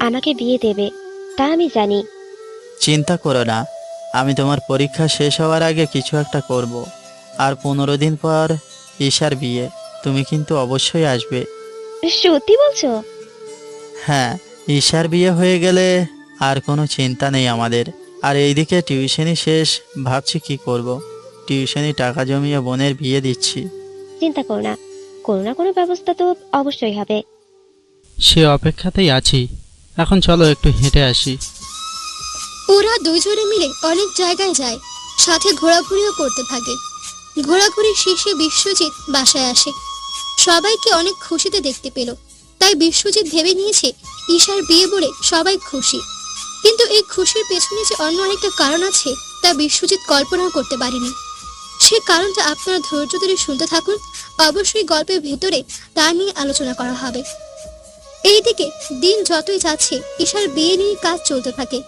আমাকে বিয়ে দেবে, তা আমি জানি। চিন্তা করো না, আমি তোমার পরীক্ষা শেষ হওয়ার আগে কিছু একটা করব। আর 15 দিন পর ঈশার বিয়ে, তুমি কিন্তু অবশ্যই আসবে। সত্যি বলছো? হ্যাঁ, ঈশার বিয়ে হয়ে গেলে আর কোনো চিন্তা নেই আমাদের। আর এইদিকে টিউশনি শেষ, ভাবছি কি করব। টিউশনি টাকা জমিয়ে বোনের বিয়ে দিচ্ছি। চিন্তা করো না, কোনো না কোনো ব্যবস্থা তো অবশ্যই হবে। সে অপেক্ষাতেই আছি। এখন চলো একটু হেঁটে আসি। ওরা দুইজনে মিলে অনেক জায়গায় যায়, সাথে ঘোরাঘুরিও করতে থাকে। ঘোরাঘুরি শেষে বিশ্বজিৎ বাসায় আসে। সবাইকে অনেক খুশিতে দেখতে পেল, তাই বিশ্বজিৎ ভেবে নিয়েছে ঈশার বিয়ে বলে সবাই খুশি। কিন্তু এই খুশির পেছনে যে অন্য আরেকটা কারণ আছে, তা বিশ্বজিৎ কল্পনাও করতে পারেনি। সে কারণটা আপনারা ধৈর্য ধরে শুনতে থাকুন, অবশ্যই গল্পের ভেতরে তা নিয়ে আলোচনা করা হবে। এইদিকে দিন যতই যাচ্ছে ঈশার বিয়ে নিয়ে কাজ চলতে থাকে।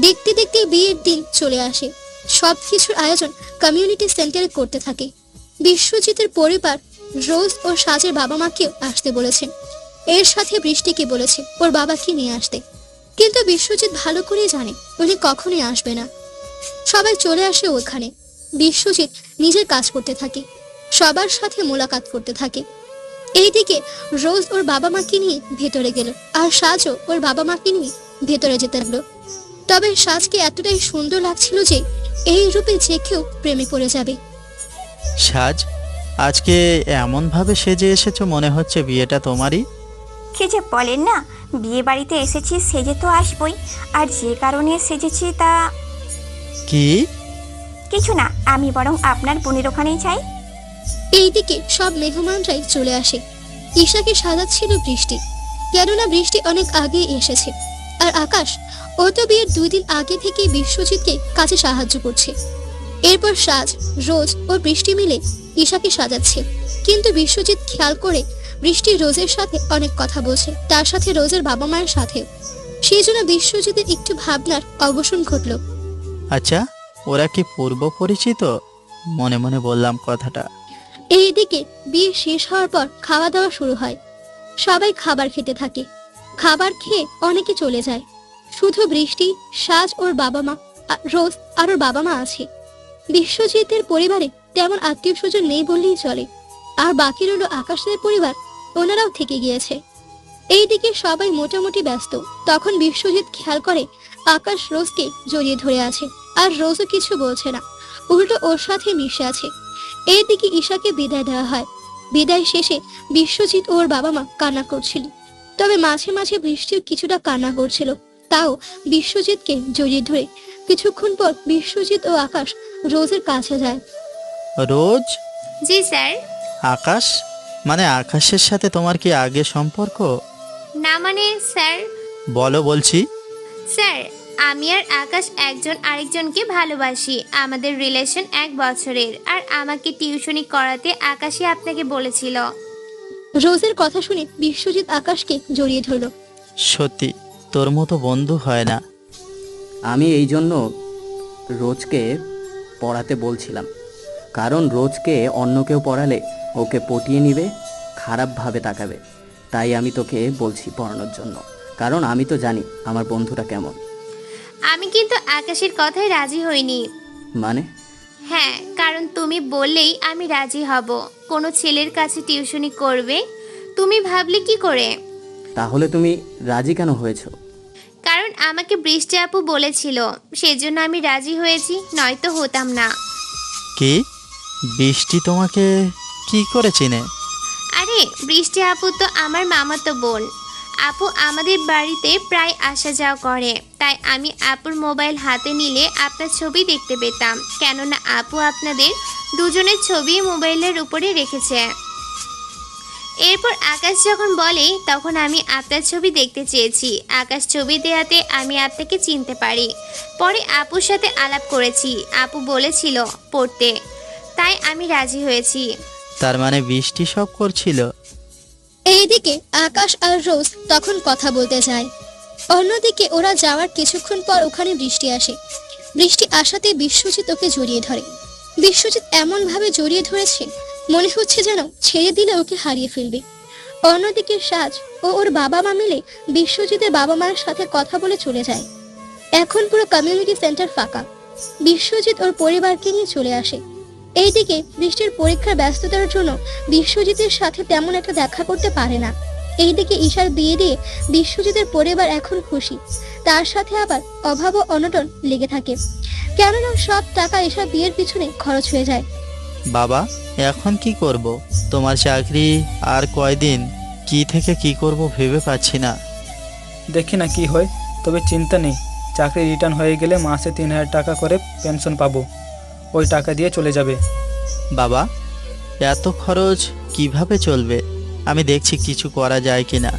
দেখতে দেখতে বিয়ের দিন চলে আসে। সবকিছুর আয়োজন কমিউনিটি সেন্টারে করতে থাকে। বিশ্বজিতের পরিবার রোজ ও সাজের বাবা মাকেও আসতে বলেছেন, এর সাথে বৃষ্টিকে বলেছে ওর বাবাকে নিয়ে আসতে। কিন্তু বিশ্বজিৎ ভালো করে জানে উনি কখনোই আসবে না। সবাই চলে আসে ওখানে। বিশ্বজিৎ নিজের কাজ করতে থাকে, সবার সাথে মোলাকাত করতে থাকে। এইদিকে রোজ ওর বাবা মাকে নিয়ে ভেতরে গেল, আর সাজও ওর বাবা মাকে নিয়ে ভেতরে যেতে লাগলো। তবে সাজকে এতটাই সুন্দর লাগছিল যে এই রূপে যে কেউ প্রেমে পড়ে যাবে। সাজ, আজকে এমন ভাবে সেজে এসেছো মনে হচ্ছে বিয়েটা তোমারই। কি যে বলেন না, বিয়ে বাড়িতে এসেছি সেজে তো আসবই, আর যে কারণে সেজেছি তা কি? কিছু না, আমি বরং আপনার বোনের ওখানেই যাই। এইদিকে সব মেহমানরাই চলে আসে। ঈশাকে সাজাচ্ছিল বৃষ্টি, কেননা বৃষ্টি অনেক আগে এসেছে। আর আকাশ, ও তো বিয়ের 2 দিন আগে থেকে বিশ্বজিৎকে কাজে সাহায্য করছে। এরপর সাজ, রোজ ও বৃষ্টি মিলে ঈশাকে সাজাচ্ছে। কিন্তু বিশ্বজিৎ খেয়াল করে বৃষ্টি রোজের সাথে অনেক কথা বলছে, তার সাথে রোজের বাবা মায়ের সাথেও। সেই জন্য বিশ্বজিতের একটু ভাবনার অবসান ঘটল। আচ্ছা, ওরা কি পূর্ব পরিচিত? মনে মনে বললাম কথাটা। এইদিকে বিয়ে শেষ হওয়ার পর খাওয়া দাওয়া শুরু হয়। সবাই খাবার খেতে থাকে। খাবার খেয়ে অনেকে চলে যায়। শুধু বৃষ্টি, সাজ, ওর বাবা মা, রোজ আর ওর বাবা মা আছে। বিশ্বজিতের পরিবারে তেমন আত্মীয় স্বজন নেই বললেই চলে। আর বাকি রইল আকাশের পরিবার, ওনারাও থেকে গিয়েছে। এইদিকে সবাই মোটামুটি ব্যস্ত। তখন বিশ্বজিৎ খেয়াল করে আকাশ রোজকে জড়িয়ে ধরে আছে, আর রোজও কিছু বলছে না, উল্টো ওর সাথে মিশে আছে। এইদিকে ঈশাকে বিদায় দেওয়া হয়। বিদায় শেষে বিশ্বজিৎ ও ওর বাবা মা কান্না করছিল। তবে মাঝে মাঝে বৃষ্টিও কিছুটা কান্না করছিল। তাও বিশ্বজিৎকে জড়িয়ে ধরে কিছুক্ষণ পর বিশ্বজিৎ ও আকাশ রোজের কাছে যায়। রোজ? জি স্যার। আকাশ? মানে আকাশের সাথে তোমার কি আগে সম্পর্ক? না মানে স্যার, বলো বলছি। স্যার আমি আর আকাশ একজন আরেকজনকে ভালোবাসি। আমাদের রিলেশন 1 বছরের। আর আমাকে টিউশনি করাতে আকাশই আপনাকে বলেছিল। রোজের কথা শুনে বিশ্বজিৎ আকাশকে জড়িয়ে ধরল। সত্যি তোর মতো বন্ধু হয় না। আমি এই জন্য রোজকে পড়াতে বলছিলাম, কারণ রোজকে অন্য কেউ পড়ালে ওকে পটিয়ে নিবে, খারাপভাবে তাকাবে। তাই আমি তোকে বলছি পড়ানোর জন্য, কারণ আমি তো জানি আমার বন্ধুটা কেমন। আমি কিন্তু আকাশের কথায় রাজি হইনি। মানে? হ্যাঁ, কারণ তুমি বললেই আমি রাজি হব। কোনো ছেলের কাছে টিউশনি করবে তুমি ভাবলে কি করে? তাহলে তুমি রাজি কেন হয়েছো? কারণ আমাকে বৃষ্টি আপু বলেছিল, সেজন্য আমি রাজি হয়েছি, নয়তো হতাম না। কি? বৃষ্টি তোমাকে কি করে চিনে? আরে বৃষ্টি আপু তো আমার মামাতো বোন। আপু আমাদের বাড়িতে প্রায় আসা যাওয়া করে, তাই আমি আপুর মোবাইল হাতে নিলে আপনার ছবি দেখতে পেতাম, কেননা আপু আপনাদের দুজনের ছবি মোবাইলের উপরে রেখেছে। এরপর আকাশ যখন বলে তখন আমি আপনার ছবি দেখতে চেয়েছি। আকাশ ছবি দেয়াতে আমি আপনাকে চিনতে পারি। পরে আপুর সাথে আলাপ করেছি, আপু বলেছিল পড়তে, তাই আমি রাজি হয়েছি। তার মানে বৃষ্টি সব করছিল? এইদিকে আকাশ আর রোজ তখন কথা বলতে যায়। অন্যদিকে ওরা যাওয়ার কিছুক্ষণ পর ওখানে বৃষ্টি আসে। বৃষ্টি আসাতে বিশ্বজিৎ ওকে জড়িয়ে ধরে। বিশ্বজিৎ এমন ভাবে জড়িয়ে ধরেছে মনে হচ্ছে যেন ছেড়ে দিলে ওকে হারিয়ে ফেলবে। অন্যদিকে সাজ ও ওর বাবা মা মিলে বিশ্বজিতের বাবা মায়ের সাথে কথা বলে চলে যায়। এখন পুরো কমিউনিটি সেন্টার ফাঁকা। বিশ্বজিৎ ওর পরিবারকে নিয়ে চলে আসে। এইদিকে বৃষ্টির পরীক্ষার ব্যস্ততার জন্য বিশ্বজিতের সাথে তেমন একটা দেখা করতে পারে না। এইদিকে ঈশার বিয়ে দিয়ে বিশ্বজিতের পরিবার এখন খুশি। তার সাথে আবার অভাব ও অনটন লেগে থাকে, কেননা সব টাকা ঈশার বিয়ের পিছনে খরচ হয়ে যায়। বাবা, এখন কি করব? তোমার চাকরি আর কয়দিন, কি থেকে কি করব ভেবে পাচ্ছি না। দেখি না কি হয়, তবে চিন্তা নেই, চাকরি রিটার্ন হয়ে গেলে মাসে 3000 টাকা করে পেনশন পাবো, ওই টাকা দিয়ে চলে যাবে। বাবা, এত খরচ কিভাবে চলবে? আমি দেখছি কিছু করা যায় কিনা।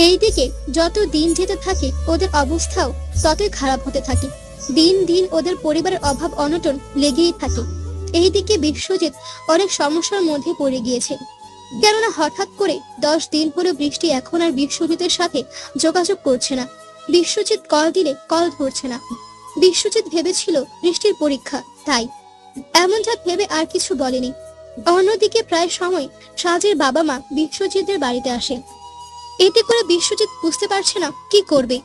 এইদিকে যত দিন যেতে থাকে ওদের অবস্থাও ততই খারাপ হতে থাকে। দিন দিন ওদের পরিবারের অভাব অনটন লেগেই থাকে। এইদিকে বিশ্বজিৎ অনেক সমস্যার মধ্যে পড়ে গিয়েছে, কেননা হঠাৎ করে 10 দিন হলো বৃষ্টি এখন আর বিশ্বজিতের সাথে যোগাযোগ করছে না। বিশ্বজিৎ কল দিলে কল ধরছে না। বিশ্বজিৎ ভেবেছিল বৃষ্টির পরীক্ষা, তাই এমনটা ভেবে আর কিছু বলেনি। অন্যদিকে প্রায় সময় সাজের বাবা মা বিশ্বজিতের বাড়িতে আসে। এতে করে বিশ্বজিৎ বুঝতে পারছে না কি করবে,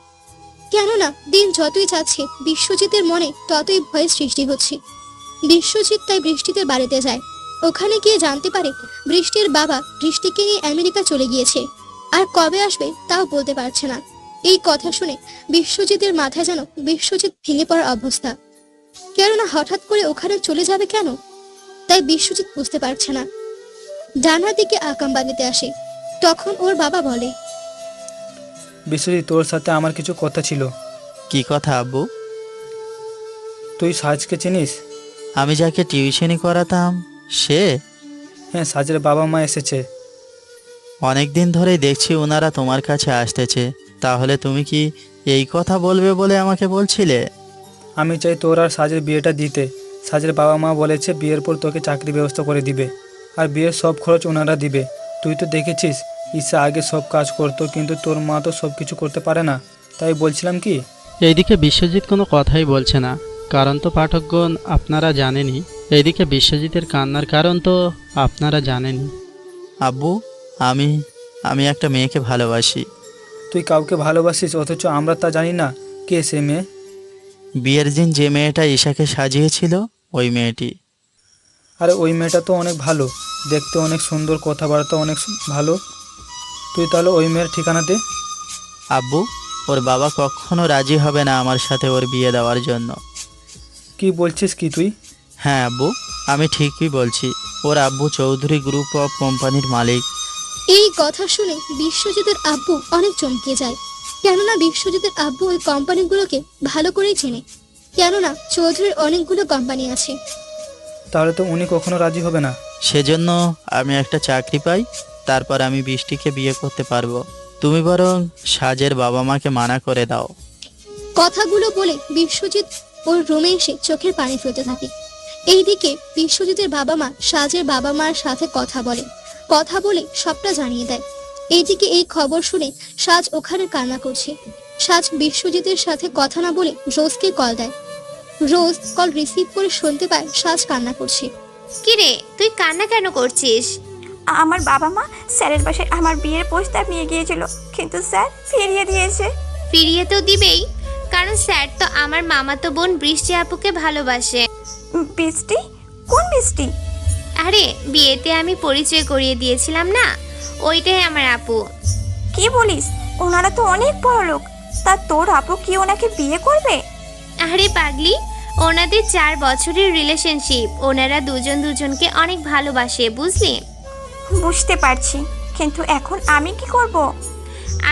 কেননা দিন যতই যাচ্ছে বিশ্বজিতের মনে ততই ভয়ের সৃষ্টি হচ্ছে। বিশ্বজিৎ তাই বৃষ্টিদের বাড়িতে যায়। ওখানে গিয়ে জানতে পারে বৃষ্টির বাবা বৃষ্টিকে নিয়ে আমেরিকা চলে গিয়েছে, আর কবে আসবে তাও বলতে পারছে না। এই কথা শুনে বিশ্বজিতের মাথায় যেন বিশ্বজিৎ ভেঙে পড়ার অবস্থা, কেননা হঠাৎ করে ওখানে চলে যাবে কেন, তাই বিশ্বজিৎ বুঝতে পারছে না। ডানার দিকে আকাম বাড়িতে আসে। তখন ওর বাবা বলে, বিশ্বজিৎ, তোর সাথে আমার কিছু কথা ছিল। কি কথা আব্বু? তুই সাজকে চিনিস? আমি যাকে টিউশনি করাতাম সে? হ্যাঁ, সাজের বাবা মা এসেছে। অনেক দিন ধরেই দেখছি ওনারা তোমার কাছে আসতেছে। তাহলে তুমি কি এই কথা বলবে বলে আমাকে বলছিলে? আমি চাই তোর আর সাজের বিয়েটা দিতে। সাজের বাবা মা বলেছে বিয়ের পর তোকে চাকরি ব্যবস্থা করে দিবে, আর বিয়ের সব খরচ ওনারা দিবে। তুই তো দেখেছিস ঈশা আগে সব কাজ করতো, কিন্তু তোর মা তো সব কিছু করতে পারে না, তাই বলছিলাম কি। এইদিকে বিশ্বজিৎ কোনো কথাই বলছে না। কারণ তো পাঠকগণ আপনারা জানেনই, এদিকে বিশ্বজিতের কান্নার কারণ তো আপনারা জানেনই। আব্বু, আমি আমি একটা মেয়েকে ভালোবাসি। তুই কাউকে ভালোবাসিস অথচ আমরা তা জানি না। কে সে মেয়ে? বিয়ের দিন যে মেয়েটা ঈশাকে সাজিয়েছিল ওই মেয়েটি। আরে ওই মেয়েটা তো অনেক ভালো, দেখতে অনেক সুন্দর, কথাবার্তা অনেক ভালো। তুই তাহলে ওই মেয়ের ঠিকানা দে। আব্বু, ওর বাবা কখনো রাজি হবে না আমার সাথে ওর বিয়ে দেওয়ার জন্য। কি বলছিস কি তুই? হ্যাঁ আব্বু, আমি ঠিকই বলছি। ওর আব্বু চৌধুরী গ্রুপ অফ কোম্পানির মালিক। এই কথা শুনে বিশ্বজিতের আব্বু অনেক চমকে যায়। কেননা বিশ্বজিতের আব্বু ওই কোম্পানিগুলোকে ভালো করেই চেনে, কেননা চৌধুরীর অনেকগুলো কোম্পানি আছে। তাহলে তো উনি কখনো রাজি হবে না। সেজন্য আমি একটা চাকরি পাই, তারপর আমি বৃষ্টিকে বিয়ে করতে পারবো। তুমি বরং সাজের বাবা মাকে মানা করে দাও। কথাগুলো বলে বিশ্বজিৎ ওর রুমে এসে চোখের পানি ফেলতে থাকে। এইদিকে বিশ্বজিতের বাবা মা সাজের বাবা মার সাথে কথা বলে সবটা জানিয়ে দেয়। এইদিকে এই খবর শুনে সাজ ওখানে কান্না করছে। সাজ বিশ্বজিতের সাথে কথা না বলে রোজকে কল দেয়। রোজ কল রিসিভ করে শুনতে পায় সাজ কান্না করছে। কিরে, তুই কান্না কেন করছিস? আমার বাবা মা স্যারের বাসায় আমার বিয়ের প্রস্তাব নিয়ে গিয়েছিল, কিন্তু স্যার ফিরিয়ে দিয়েছে। ফিরিয়ে তো দিবেই, কারণ স্যার তো আমার মামাতো বোন বৃষ্টি আপুকে ভালোবাসে। বৃষ্টি? কোন বৃষ্টি? আরে বিয়েতে আমি পরিচয় করিয়ে দিয়েছিলাম না, ওইটাই আমার আপু। কি বলিস? ওনারা তো অনেক বড় লোক, তা তোর আপু কি ওনাকে বিয়ে করবে? আরে পাগলি, ওনাদের 4 বছরের রিলেশনশিপ। ওনারা দুজন দুজনকে অনেক ভালোবাসে, বুঝলি? বুঝতে পারছি, কিন্তু এখন আমি কি করব?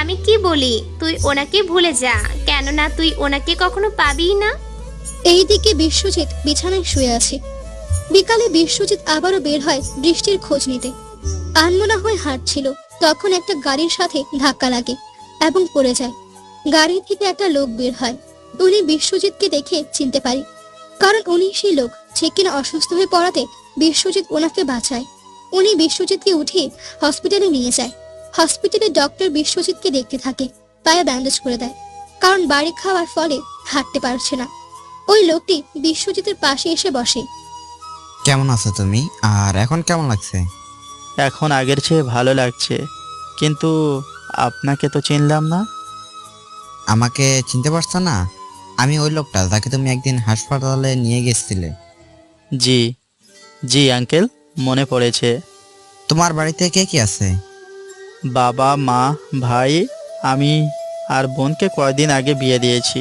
আমি কি বলি, তুই ওনাকে ভুলে যা, কেননা তুই ওনাকে কখনো পাবিই না। এইদিকে বিশ্বজিৎ বিছানায় শুয়ে আছে। বিকালে বিশ্বজিৎ আবারও বের হয় বৃষ্টির খোঁজ নিতে। আনমনা হয়ে হাঁটছিল, তখন একটা গাড়ির সাথে ধাক্কা লাগে এবং পড়ে যায়। গাড়ি থেকে একটা লোক বের হয়। উনি বিশ্বজিৎকে দেখে চিনতে পারে, কারণ উনি সেই লোক যে কিনা অসুস্থ হয়ে পড়াতে বিশ্বজিৎ ওনাকে বাঁচায়। উনি বিশ্বজিৎকে উঠিয়ে হসপিটালে নিয়ে যায়। হসপিটালে ডক্টর বিশ্বজিৎকে দেখতে থাকে, পায়ে ব্যান্ডেজ করে দেয়, কারণ বাড়ি খাওয়ার ফলে হাঁটতে পারছে না। ওই লোকটি বিশ্বজিতের পাশে এসে বসে। কেমন আছো তুমি, আর এখন কেমন লাগছে? এখন আগের চেয়ে ভালো লাগছে, কিন্তু আপনাকে তো চিনলাম না। আমাকে চিনতে পারছো না? আমি ওই লোকটা যাকে তুমি একদিন হাসপাতালে নিয়ে গেছিলে। জি জি আঙ্কেল, মনে পড়েছে। তোমার বাড়িতে কে কি আছে? বাবা, মা, ভাই, আমি আর বোনকে কয়দিন আগে বিয়ে দিয়েছি।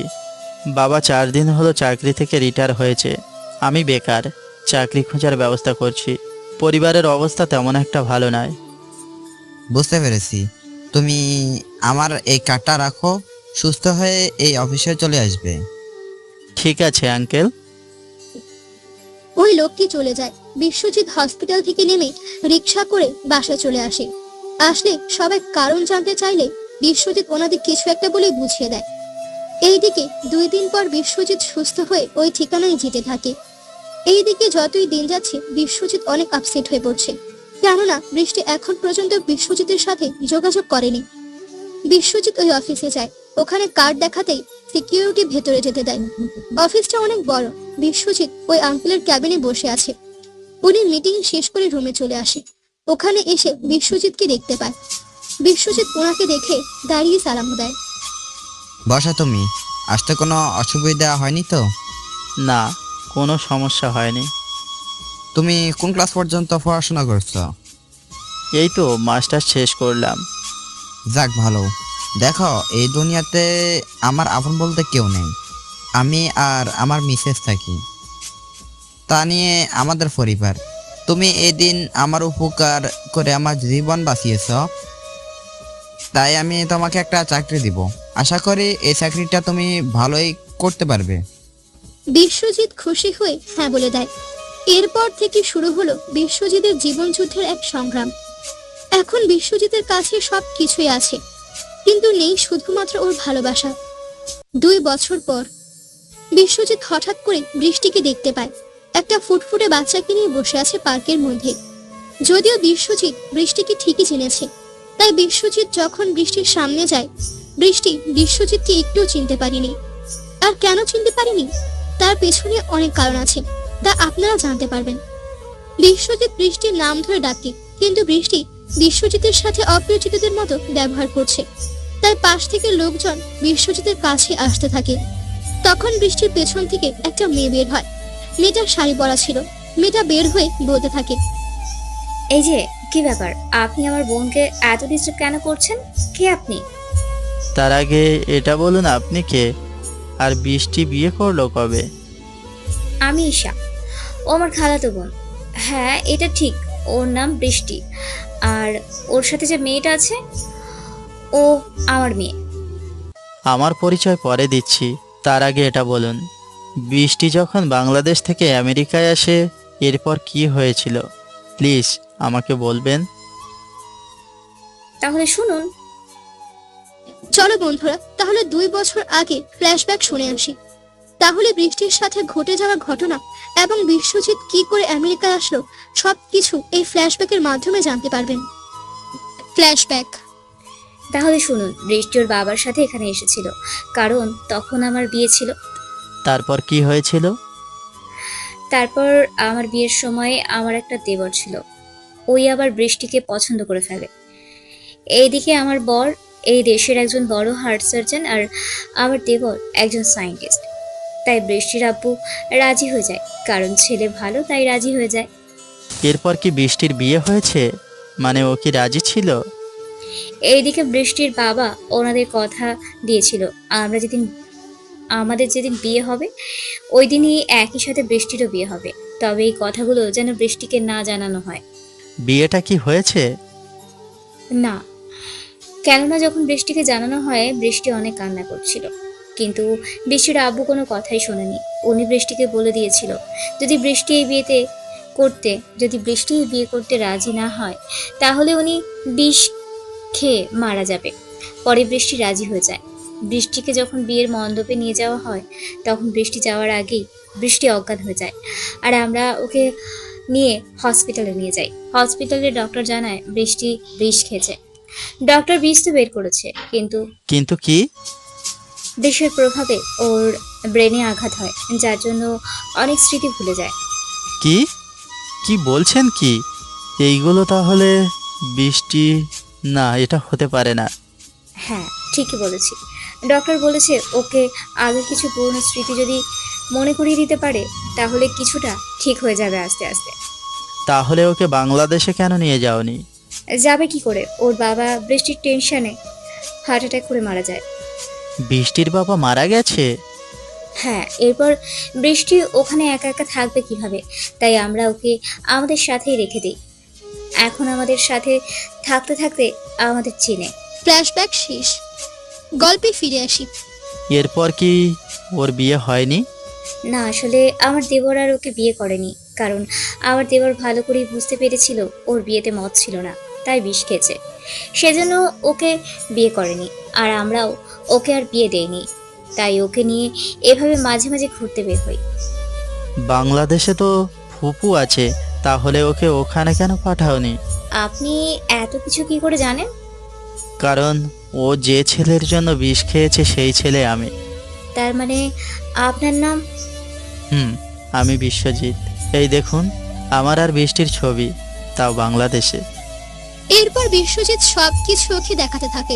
বাবা 4 দিন হলো চাকরি থেকে রিটায়ার হয়েছে। আমি বেকার, চাকরি খোঁজার ব্যবস্থা করছি। পরিবারের অবস্থা তেমন একটা ভালো নয়। বুঝতে পেরেছি। তুমি আমার এই কার্ডটা রাখো, সুস্থ হয়ে এই অফিসে চলে আসবে। ঠিক আছে আঙ্কেল। ওই লোকটি চলে যায়। বিশ্বজিৎ হসপিটাল থেকে নেমে রিক্সা করে বাসায় চলে আসে। আসলে সবাই কারণ জানতে চাইলে বিশ্বজিৎ ওনাদের কিছু একটা বলে বুঝিয়ে দেয়। এইদিকে 2 দিন পর বিশ্বজিৎ সুস্থ হয়ে ওই ঠিকানায় যেতে থাকে। এইদিকে যতই দিন যাচ্ছে বিশ্বজিৎ অনেক আপসেট হয়ে পড়ছে, কেননা বৃষ্টি এখন পর্যন্ত বিশ্বজিতের সাথে যোগাযোগ করেনি। বিশ্বজিৎ ওই অফিসে যায়। ওখানে কার্ড দেখাতেই সিকিউরিটি ভেতরে যেতে দেয়। অফিসটা অনেক বড়। বিশ্বজিৎ ওই আঙ্কেলের ক্যাবিনে বসে আছে। উনি মিটিং শেষ করে রুমে চলে আসে। ওখানে এসে বিশ্বজিৎকে দেখতে পায়। বিশ্বজিৎ ওনাকে দেখে দাঁড়িয়ে সালাম দেয়। বসা তুমি, আসতে কোনো অসুবিধা হয়নি তো? না, কোনো সমস্যা হয়নি। তুমি কোন ক্লাস পর্যন্ত পড়াশোনা করছো? এই তো মাস্টার শেষ করলাম। যাক ভালো। দেখো, এই দুনিয়াতে আমার আপন বলতে কেউ নেই। আমি আর আমার মিসেস থাকি, তা নিয়ে আমাদের পরিবার। তুমি এদিন আমার উপকার করে আমার জীবন বাঁচিয়েছ, তাই আমি তোমাকে একটা চাকরি দিব। আশা করি এই চাকরিটা তুমি ভালোই করতে পারবে। বিশ্বজিৎ খুশি হয়ে হ্যাঁ বলে দেয়। এরপর থেকে শুরু হলো বিশ্বজিতের জীবন যুদ্ধের এক সংগ্রাম। এখন বিশ্বজিতের কাছে সব কিছুই আছে, কিন্তু নেই শুধুমাত্র ওর ভালোবাসা। 2 বছর পর বিশ্বজিৎ হঠাৎ করে বৃষ্টিকে দেখতে পায়। একটা ফুটফুটে বাচ্চাকে নিয়ে বসে আছে পার্কের মধ্যে। যদিও বিশ্বজিৎ বৃষ্টিকে ঠিকই চিনেছে, তাই বিশ্বজিৎ যখন বৃষ্টির সামনে যায়, বৃষ্টি বিশ্বজিৎকে একটু চিনতে পারেনি। আর কেন চিনতে পারেনি তার পেছনে অনেক কারণ আছে, তা আপনারা জানতে পারবেন। বিশ্বজিৎ বৃষ্টির নাম ধরে ডাকে, কিন্তু বৃষ্টি বিশ্বজিতের সাথে অপরিচিতদের মতো ব্যবহার করছে। তাই পাশ থেকে লোকজন বিশ্বজিতের কাছে আসতে থাকে। তখন বৃষ্টির পেছন থেকে একটা মেয়ে বের হয়। মেয়েটার শাড়ি পরা ছিল। মেয়েটা বের হয়ে বলতে থাকে, এই যে কি ব্যাপার, আপনি আমার বোনকে এত ডিস্টার্ব কেন করছেন? কে আপনি? তার আগে এটা বলুন, আপনি কে? আর বৃষ্টি বিয়ে করলো কবে? আমি ঈশা, ও আমার খালাতো বোন। হ্যাঁ, এটা ঠিক, ওর নাম বৃষ্টি। আর ওর সাথে যে মেয়েটা আছে, ও আমার মেয়ে। আমার পরিচয় পরে দিচ্ছি, তার আগে এটা বলুন, বৃষ্টি যখন বাংলাদেশ থেকে আমেরিকায় আসে এরপর কি হয়েছিল? প্লিজ আমাকে বলবেন। তাহলে শুনুন। চলো বন্ধুরা, তাহলে 2 বছর আগে ফ্ল্যাশব্যাক শুনে আসি। তাহলে বৃষ্টির সাথে ঘটে যাওয়া ঘটনা এবং বিশ্বজিৎ কি করে আমেরিকায় আসলো সবকিছু এই ফ্ল্যাশব্যাকের মাধ্যমে জানতে পারবেন। ফ্ল্যাশব্যাক। তাহলে শুনুন, বৃষ্টি ওর বাবার সাথে এখানে এসেছিল, কারণ তখন আমার বিয়ে ছিল। তারপর কি হয়েছিল? তারপর আমার বিয়ের সময় আমার একটা দেবর ছিল, ওই আবার বৃষ্টিকে পছন্দ করে ফেলে। এইদিকে আমার বর এই দেশের একজন বড় হার্ট সার্জন, আর আমার দেবর একজন সায়েন্টিস্ট। তাই বৃষ্টির আব্বু রাজি হয়ে যায়, কারণ ছেলে ভালো, তাই রাজি হয়ে যায়। এরপর কি বৃষ্টির বিয়ে হয়েছে? মানে ও কি রাজি ছিল? এইদিকে বৃষ্টির বাবা ওনাদের কথা দিয়েছিল, আমাদের যেদিন বিয়ে হবে ওই দিনই একই সাথে বৃষ্টিরও বিয়ে হবে। তবে এই কথাগুলো যেন বৃষ্টিকে না জানানো হয়। বিয়েটা কি হয়েছে? না, কেননা যখন বৃষ্টিকে জানানো হয় বৃষ্টি অনেক কান্না করছিল, কিন্তু বৃষ্টির আব্বু কোনো কথাই শোনেনি। উনি বৃষ্টিকে বলে দিয়েছিল যদি বৃষ্টি এই বিয়ে করতে রাজি না হয় তাহলে উনি বিষ খেয়ে মারা যাবে। পরে বৃষ্টি রাজি হয়ে যায়। বৃষ্টিকে যখন বিয়ের মণ্ডপে নিয়ে যাওয়া হয় তখন বৃষ্টি যাওয়ার আগেই বৃষ্টি অজ্ঞান হয়ে যায়, আর আমরা ওকে নিয়ে হসপিটালে নিয়ে যাই। হসপিটালে ডক্টর জানায় বৃষ্টি বিষ খেয়েছে। ডক্টর বিষ তো বের করেছে, কিন্তু কি? বিষের প্রভাবে ওর ব্রেনে আঘাত হয়, যার জন্য অনেক স্মৃতি ভুলে যায়। কি কি বলছেন কি? এইগুলো তাহলে বৃষ্টি? না, এটা হতে পারে না। হ্যাঁ, ঠিকই বলেছি। ডক্টর বলেছে ওকে আগে কিছু পুরনো স্মৃতি যদি মনে করিয়ে দিতে পারে তাহলে কিছুটা ঠিক হয়ে যাবে আস্তে আস্তে। তাহলে ওকে বাংলাদেশে কেন নিয়ে যাওনি? যাবে কি করে? ওর বাবা বৃষ্টির টেনশনে হার্ট অ্যাটাক করে মারা যায়। বৃষ্টির বাবা মারা গেছে? হ্যাঁ, এরপর বৃষ্টি ওখানে একা একা থাকবে কিভাবে, তাই আমরা ওকে আমাদের সাথেই রেখে দিই। এখন আমাদের সাথে থাকতে থাকতে আমাদের চিনে। ফ্ল্যাশব্যাক শেষ। গল্পে ফিরে আসি। এরপর কি ওর বিয়ে হয়নি? না, আসলে আমার দেবর আর ওকে বিয়ে করেনি, কারণ আমার দেবর ভালো করেই বুঝতে পেরেছিল ওর বিয়েতে মত ছিল না, তাই বিষ খেয়েছে। সেজন্য ওকে বিয়ে করেনি, আর আমরাও ওকে আর বিয়ে দেইনি। তাই ওকে নিয়ে এভাবে মাঝে মাঝে ঘুরতে বের হই। বাংলাদেশে তো ফুপু আছে, তাহলে ওকে ওখানে কেন পাঠাওনি? আপনি এত কিছু কি করে জানেন? কারণ ও যে ছেলের জন্য বিষ খেয়েছে সেই ছেলে আমি। তার মানে আপনার নাম? আমি বিশ্বজিৎ। এই দেখুন আমার আর বৃষ্টির ছবি, তাও বাংলাদেশে। এরপর বিশ্বজিৎ সবকিছু ওকে দেখাতে থাকে।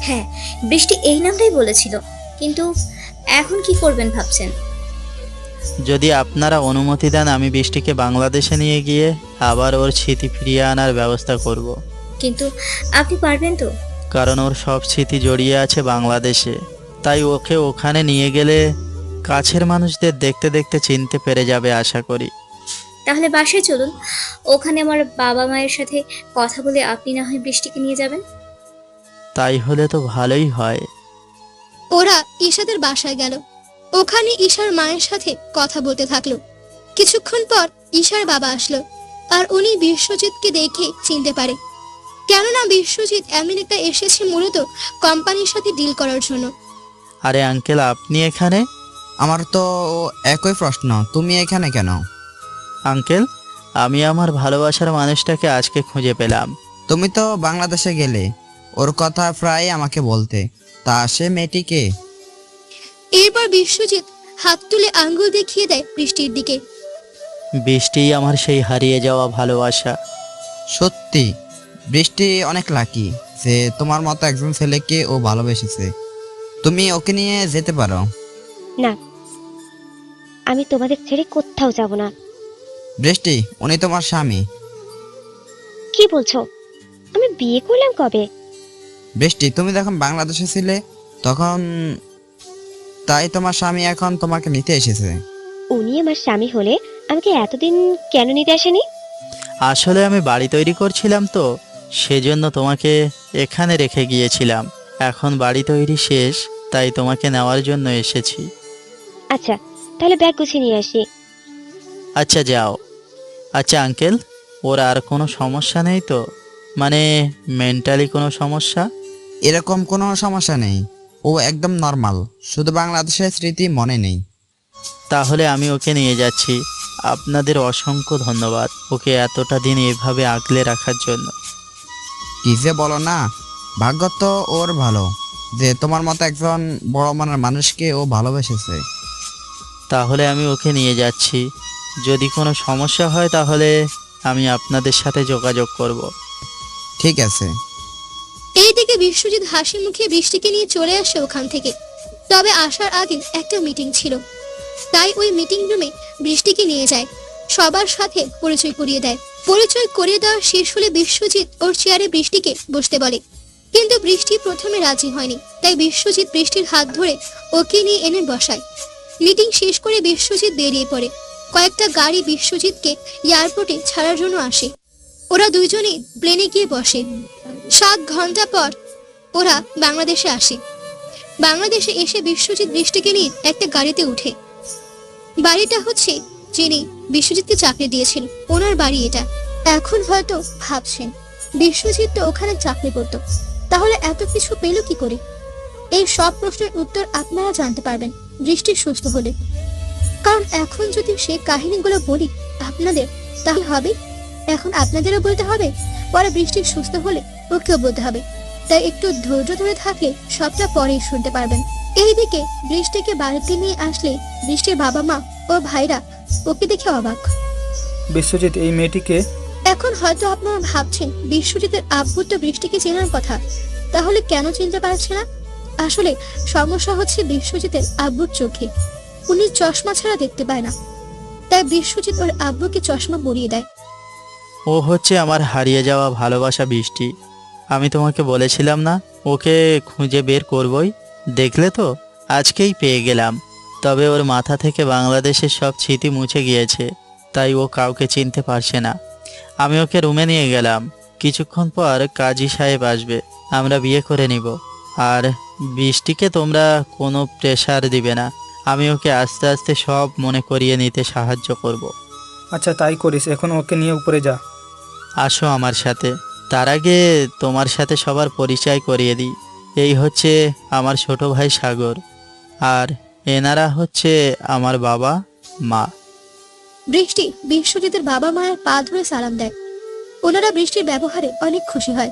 হ্যাঁ, বৃষ্টি এই নামটাই বলেছিল, কিন্তু এখন কি করবেন ভাবছেন? যদি আপনারা অনুমতি দেন আমি বৃষ্টিকে বাংলাদেশে নিয়ে গিয়ে আবার ওর স্মৃতি ফিরিয়ে আনার ব্যবস্থা করব। কিন্তু আপনি পারবেন তো? কারণ ওর সব স্মৃতি জড়িয়ে আছে বাংলাদেশে, তাই ওকে ওখানে নিয়ে গেলে কাছের মানুষদের দেখতে দেখতে চিনতে পেরে যাবে আশা করি। তাহলে বাসায় চলুন, ওখানে আমার বাবা মায়ের সাথে কথা বলে আপনি না হয় বৃষ্টিকে নিয়ে যাবেন। তাই হলে তো ভালোই হয়। ওরা ঈশাদের বাসায় গেল। ওখানে ঈশার মায়ের সাথে কথা বলতে থাকলো। কিছুক্ষণ পর ঈশার বাবা আসলো, আর উনি বিশ্বজিৎকে দেখে চিনতে পারে, কেননা বিশ্বজিৎ আমেরিকা এসেছে মূলত কোম্পানির সাথে ডিল করার জন্য। আরে আঙ্কেল, আপনি এখানে? আমার তো একই প্রশ্ন, তুমি এখানে কেন? আঙ্কেল, আমি আমার ভালোবাসার মানুষটাকে আজকে খুঁজে পেলাম। তুমি তো বাংলাদেশে গেলে, ওর কথা প্রায় আমাকে বলতে, তা সে মেয়েটিকে? এরপর বিশ্বজিৎ হাত তুলে আঙ্গুল দেখিয়ে দেয় বৃষ্টির দিকে। বৃষ্টিই আমার সেই হারিয়ে যাওয়া ভালোবাসা। সত্যি বৃষ্টি অনেক লাকি যে তোমার মতো একজন ছেলেকে ও ভালোবেসেছে। তুমি ওকে নিয়ে যেতে পারো। না, আমি তোমাদের ছেড়ে কোথাও যাব না। বৃষ্টি, উনি তোমার স্বামী। কি বলছো? আমি বিয়ে করলাম কবে? বৃষ্টি, তুমি যখন বাংলাদেশে ছিলে তখন, তাই তোমার স্বামী এখন তোমাকে নিতে এসেছে। উনি আমার স্বামী হলে আমাকে এতদিন কেন নিতে আসেনি? আসলে আমি বাড়ি তৈরি করছিলাম তো, সেজন্য তোমাকে এখানে রেখে গিয়েছিলাম। এখন বাড়ি তৈরি শেষ, তাই তোমাকে নেওয়ার জন্য এসেছি। আচ্ছা, তাহলে ব্যাগ গুছিয়ে নিয়ে আসি। আচ্ছা যাও। আচ্ছা আঙ্কেল, ওর আর কোনো সমস্যা নেই তো? মানে মেন্টালি কোনো সমস্যা? এরকম কোনো সমস্যা নেই, ও একদম নর্মাল, শুধু বাংলাদেশের স্মৃতি মনে নেই। তাহলে আমি ওকে নিয়ে যাচ্ছি। আপনাদের অসংখ্য ধন্যবাদ ওকে এতটা দিন এভাবে আগলে রাখার জন্য। কি যে বলো না, ভাগ্য তো ওর ভালো যে তোমার মতো একজন বড় মনের মানুষকে ও ভালোবেসেছে। তাহলে আমি ওকে নিয়ে যাচ্ছি। যদি কোনো সমস্যা হয় তাহলে আমি আপনাদের সাথে যোগাযোগ করব। ঠিক আছে। এইদিকে বিশ্বজিৎ হাসি মুখে বৃষ্টিকে নিয়ে চলে আসে ওখান থেকে। তবে আসার আগে একটা মিটিং ছিল, তাই ওই মিটিং রুমে বৃষ্টিকে নিয়ে যায়। সবার সাথে পরিচয় করিয়ে দেয়। পরিচয় করিয়ে দেওয়া শেষ হলে বিশ্বজিৎ ওর চেয়ারে বৃষ্টিকে বসতে বলে, কিন্তু বৃষ্টি প্রথমে রাজি হয়নি। তাই বিশ্বজিৎ বৃষ্টির হাত ধরে ওকে নিয়ে এনে বসায়। মিটিং শেষ করে বিশ্বজিৎ বেরিয়ে পড়ে। কয়েকটা গাড়ি বিশ্বজিৎকে এয়ারপোর্টে ছাড়ার জন্য আসে। ওরা দুইজনেই প্লেনে গিয়ে বসে। 7 ঘন্টা পর ওরা বাংলাদেশে আসে। বাংলাদেশে এসে বিশ্বজিৎ বৃষ্টিকে নিয়ে একটা গাড়িতে উঠে। বাড়িটা হচ্ছে যিনি বিশ্বজিৎকে চাকরি দিয়েছিল, ওনার বাড়ি এটা। এখন হয়তো ভাবছেন বিশ্বজিৎ তো ওখানে চাকরি করত, তাহলে এত কিছু পেল কি করে? এই সব প্রশ্নের উত্তর আপনারা জানতে পারবেন বৃষ্টি সুস্থ হলে। কারণ এখন যদি সে কাহিনীগুলো বলি আপনাদের, তাহলে হবে এখন আপনাদেরও বলতে হবে, পরে বৃষ্টি সুস্থ হলে ওকেও বলতে হবে। তাই একটু ধৈর্য ধরে থাকলে সবটা পরেই শুনতে পারবেন। এইদিকে বৃষ্টিকে বাড়িতে নিয়ে আসলে বৃষ্টির বাবা মা ও ভাইরা ওকে দেখে অবাক। বিশ্বজিৎ, এই মেয়েটিকে? এখন হয়তো আপনারা ভাবছেন বিশ্বজিতের আব্বু তো বৃষ্টিকে চেনার কথা, তাহলে কেন চিনতে পারছে না? আসলে সমস্যা হচ্ছে বিশ্বজিতের আব্বুর চোখে। উনি চশমা ছাড়া দেখতে পায় না, তাই বিশ্বজিৎ ওর আব্বুকে চশমা পরিয়ে দেয়। ও হচ্ছে আমার হারিয়ে যাওয়া ভালোবাসা বৃষ্টি। আমি তোমাকে বলেছিলাম না ওকে খুঁজে বের করবই? দেখলে তো, আজকেই পেয়ে গেলাম। তবে ওর মাথা থেকে বাংলাদেশের সব স্মৃতি মুছে গিয়েছে, তাই ও কাউকে চিনতে পারছে না। আমি ওকে রুমে নিয়ে গেলাম। কিছুক্ষণ পর কাজী সাহেব আসবে, আমরা বিয়ে করে নিব। আর বৃষ্টিকে তোমরা কোনো প্রেশার দিবে না, আমি ওকে আস্তে আস্তে সব মনে করিয়ে নিতে সাহায্য করব। আচ্ছা তাই করিস, এখন ওকে নিয়ে উপরে যা। আসো আমার সাথে। তার আগে তোমার সাথে সবার পরিচয় করিয়ে দিই। এই হচ্ছে আমার ছোট ভাই সাগর, আর এনারা হচ্ছে আমার বাবা মা। বৃষ্টি বিশ্বজিতের বাবা মায়ের পা ধরে সালাম দেয়। ওনারা বৃষ্টির ব্যবহারে অনেক খুশি হয়।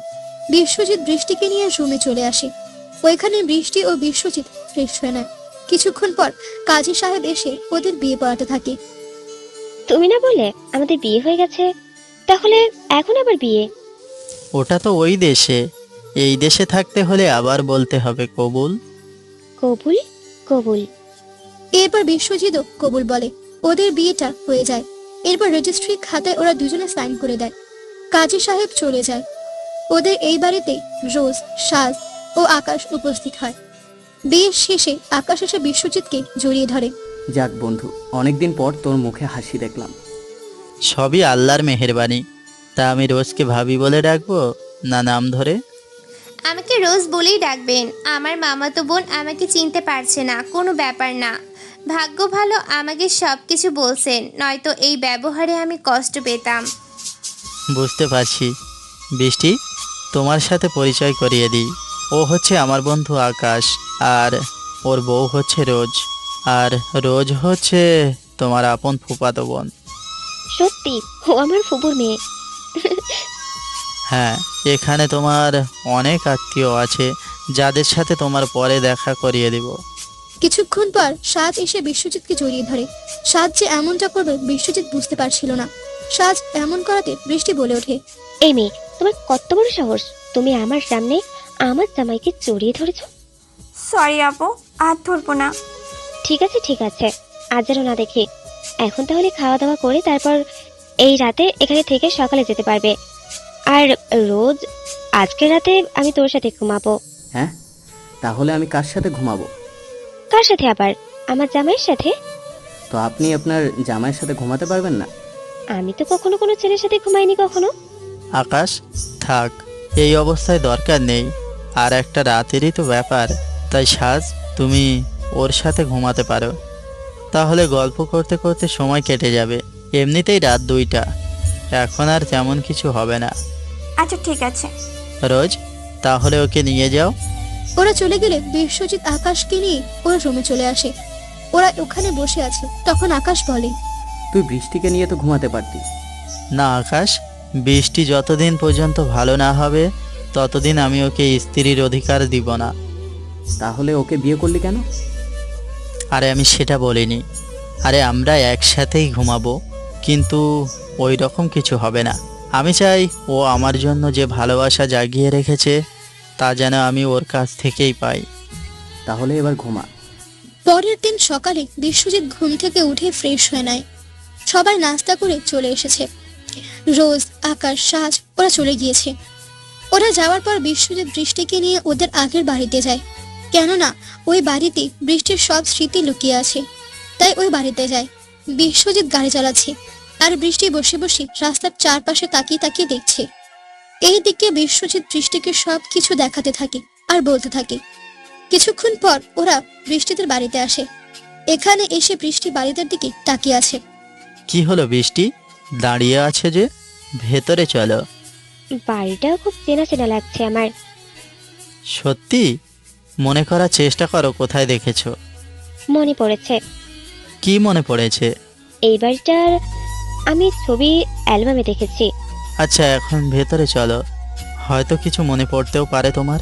বিশ্বজিৎ বৃষ্টিকে নিয়ে রুমে চলে আসে। ওইখানে বৃষ্টি ও বিশ্বজিৎ ফ্রেশ হয়ে নেয়। কিছুক্ষণ পর কাজী সাহেব এসে ওদের বিয়ে পড়াতে থাকে। তুমি না বলে আমাদের বিয়ে হয়ে গেছে, তাহলে এখন আবার বিয়ে? ওটা তো ওই দেশে, এই দেশে থাকতে হলে আবার বলতে হবে কবুল। কবুল কবুল। এরপর বিশ্বজিৎও কবুল বলে। ওদের বিয়েটা হয়ে যায়। এরপর রেজিস্ট্রি খাতায় ওরা দুজনে সাইন করে দেয়। কাজী সাহেব চলে যায়। ওদের এই বাড়িতে রোজ, সাজ ও আকাশ উপস্থিত হয়। বিয়ের শেষে আকাশ এসে বিশ্বজিৎকে জড়িয়ে ধরে। যাক বন্ধু, অনেকদিন পর তোর মুখে হাসি দেখলাম। সবই আল্লাহর মেহেরবানি। তা আমি রোজকে ভাবি বলে ডাকবো না নাম ধরে? আমাকে রোজ বলেই ডাকবেন। আমার মামাতো বোন আমাকে চিনতে পারছে না, কোনো ব্যাপার না। ভাগ্য ভালো আমাকে সব কিছু বলছেন, নয়তো এই ব্যবহারে আমি কষ্ট পেতাম। বুঝতে পারছি। বৃষ্টি, তোমার সাথে পরিচয় করিয়ে দিই। ও হচ্ছে আমার বন্ধু আকাশ, আর ওর বউ হচ্ছে রোজ। আর রোজ হচ্ছে তোমার আপন ফুফাতো বোন। সত্যি ও আমার ফুপুর মেয়ে? হ্যাঁ, এখানে তোমার অনেক আত্মীয় আছে যাদের সাথে তোমার পরে দেখা করিয়ে দিব। কিছুক্ষণ পর সাজ এসে বিশ্বজিৎকে জড়িয়ে ধরে। সাজ যে এমনটা করবে বিশ্বজিৎ বুঝতে পারছিল না। সাজ এমন করাতে বৃষ্টি বলে ওঠে, এই মেয়ে, তোমার কত বড় সাহস! তুমি আমার সামনে আমার জামাইকে জড়িয়ে ধরেছো। সরি আপু, আর ধরবো না। ঠিক আছে, আজ যেন না দেখি। এখন তাহলে খাওয়া দাওয়া করে তারপর এই রাতে এখানে থেকে সকালে যেতে পারবে। আর রোজ আজকের রাতে আমি তোর সাথে ঘুমাবো। হ্যাঁ, তাহলে আমি কার সাথে ঘুমাবো? কার সাথে আবার? আমার জামাইয়ের সাথে। তো আপনি আপনার জামাইয়ের সাথে ঘুমাতে পারবেন না? আমি তো কখনো কোনো ছেলের সাথে ঘুমাইনি কখনো। আকাশ, থাক, এই অবস্থায় দরকার নেই। আর একটা রাতেরই তো ব্যাপার, তাই সাজ তুমি ওর সাথে ঘুমাতে পারো। তাহলে গল্প করতে করতে সময় কেটে যাবে। এমনিতেই রাত 2টা, এখন আর তেমন কিছু হবে না। আচ্ছা ঠিক আছে। রোজ, তাহলে ওকে নিয়ে যাও। ওরা চলে গেলে বিশ্বজিৎ আকাশকে নিয়ে ওরা রুমে চলে আসে। ওরা ওখানে বসে আছে, তখন আকাশ বলে, তুই বৃষ্টিকে নিয়ে তো ঘুমাতে পারতি। না আকাশ, বৃষ্টি যতদিন পর্যন্ত ভালো না হবে ততদিন আমি ওকে স্ত্রীর অধিকার দিব না। তাহলে ওকে বিয়ে করলি কেন? আরে আমি সেটা বলিনি। আরে আমরা একসাথেই ঘুমাবো, কিন্তু ওই রকম কিছু হবে না। আমি চাই ও আমার জন্য যে ভালোবাসা জাগিয়ে রেখেছে তা যেন আমি ওর কাছ থেকেই পাই। তাহলে এবার ঘুমা। পরের দিন সকালে বিশ্বজিৎ ঘুম থেকে উঠে ফ্রেশ হয়ে নেয়। সবাই নাস্তা করে চলে এসেছে। রোজ, আকাশ, সাজ ওরা চলে গিয়েছে। ওরা যাওয়ার পর বিশ্বজিৎ বৃষ্টিকে নিয়ে ওদের আগের বাড়িতে যায়। কেননা ওই বাড়িতে বৃষ্টির সব স্মৃতি লুকিয়ে আছে, তাই ওই বাড়িতে যায়। বিশ্বজিৎ গাড়ি চালাচ্ছে আর বৃষ্টি বসে বসে রাস্তার চারপাশে তাকিয়ে তাকিয়ে দেখছে। এই দিকে বিশ্বজিৎ বৃষ্টিকে সব কিছু দেখাতে থাকে আর বলতে থাকে। কিছুক্ষণ পর ওরা বৃষ্টিদের বাড়িতে আসে। এখানে এসে বৃষ্টি বাড়িদের দিকে তাকিয়ে আছে। কি হলো বৃষ্টি, দাঁড়িয়ে আছে যে? ভেতরে চলো। বাড়িটাও খুব চেনা চেনা লাগছে আমার। সত্যি? মনে করার চেষ্টা করো কোথায় দেখেছো। মনে পড়েছে। কি মনে পড়েছে? এই বাড়িটার আমি ছবি অ্যালবামে দেখেছি। আচ্ছা, এখন ভেতরে চলো, হয়তো কিছু মনে পড়তেও পারে তোমার।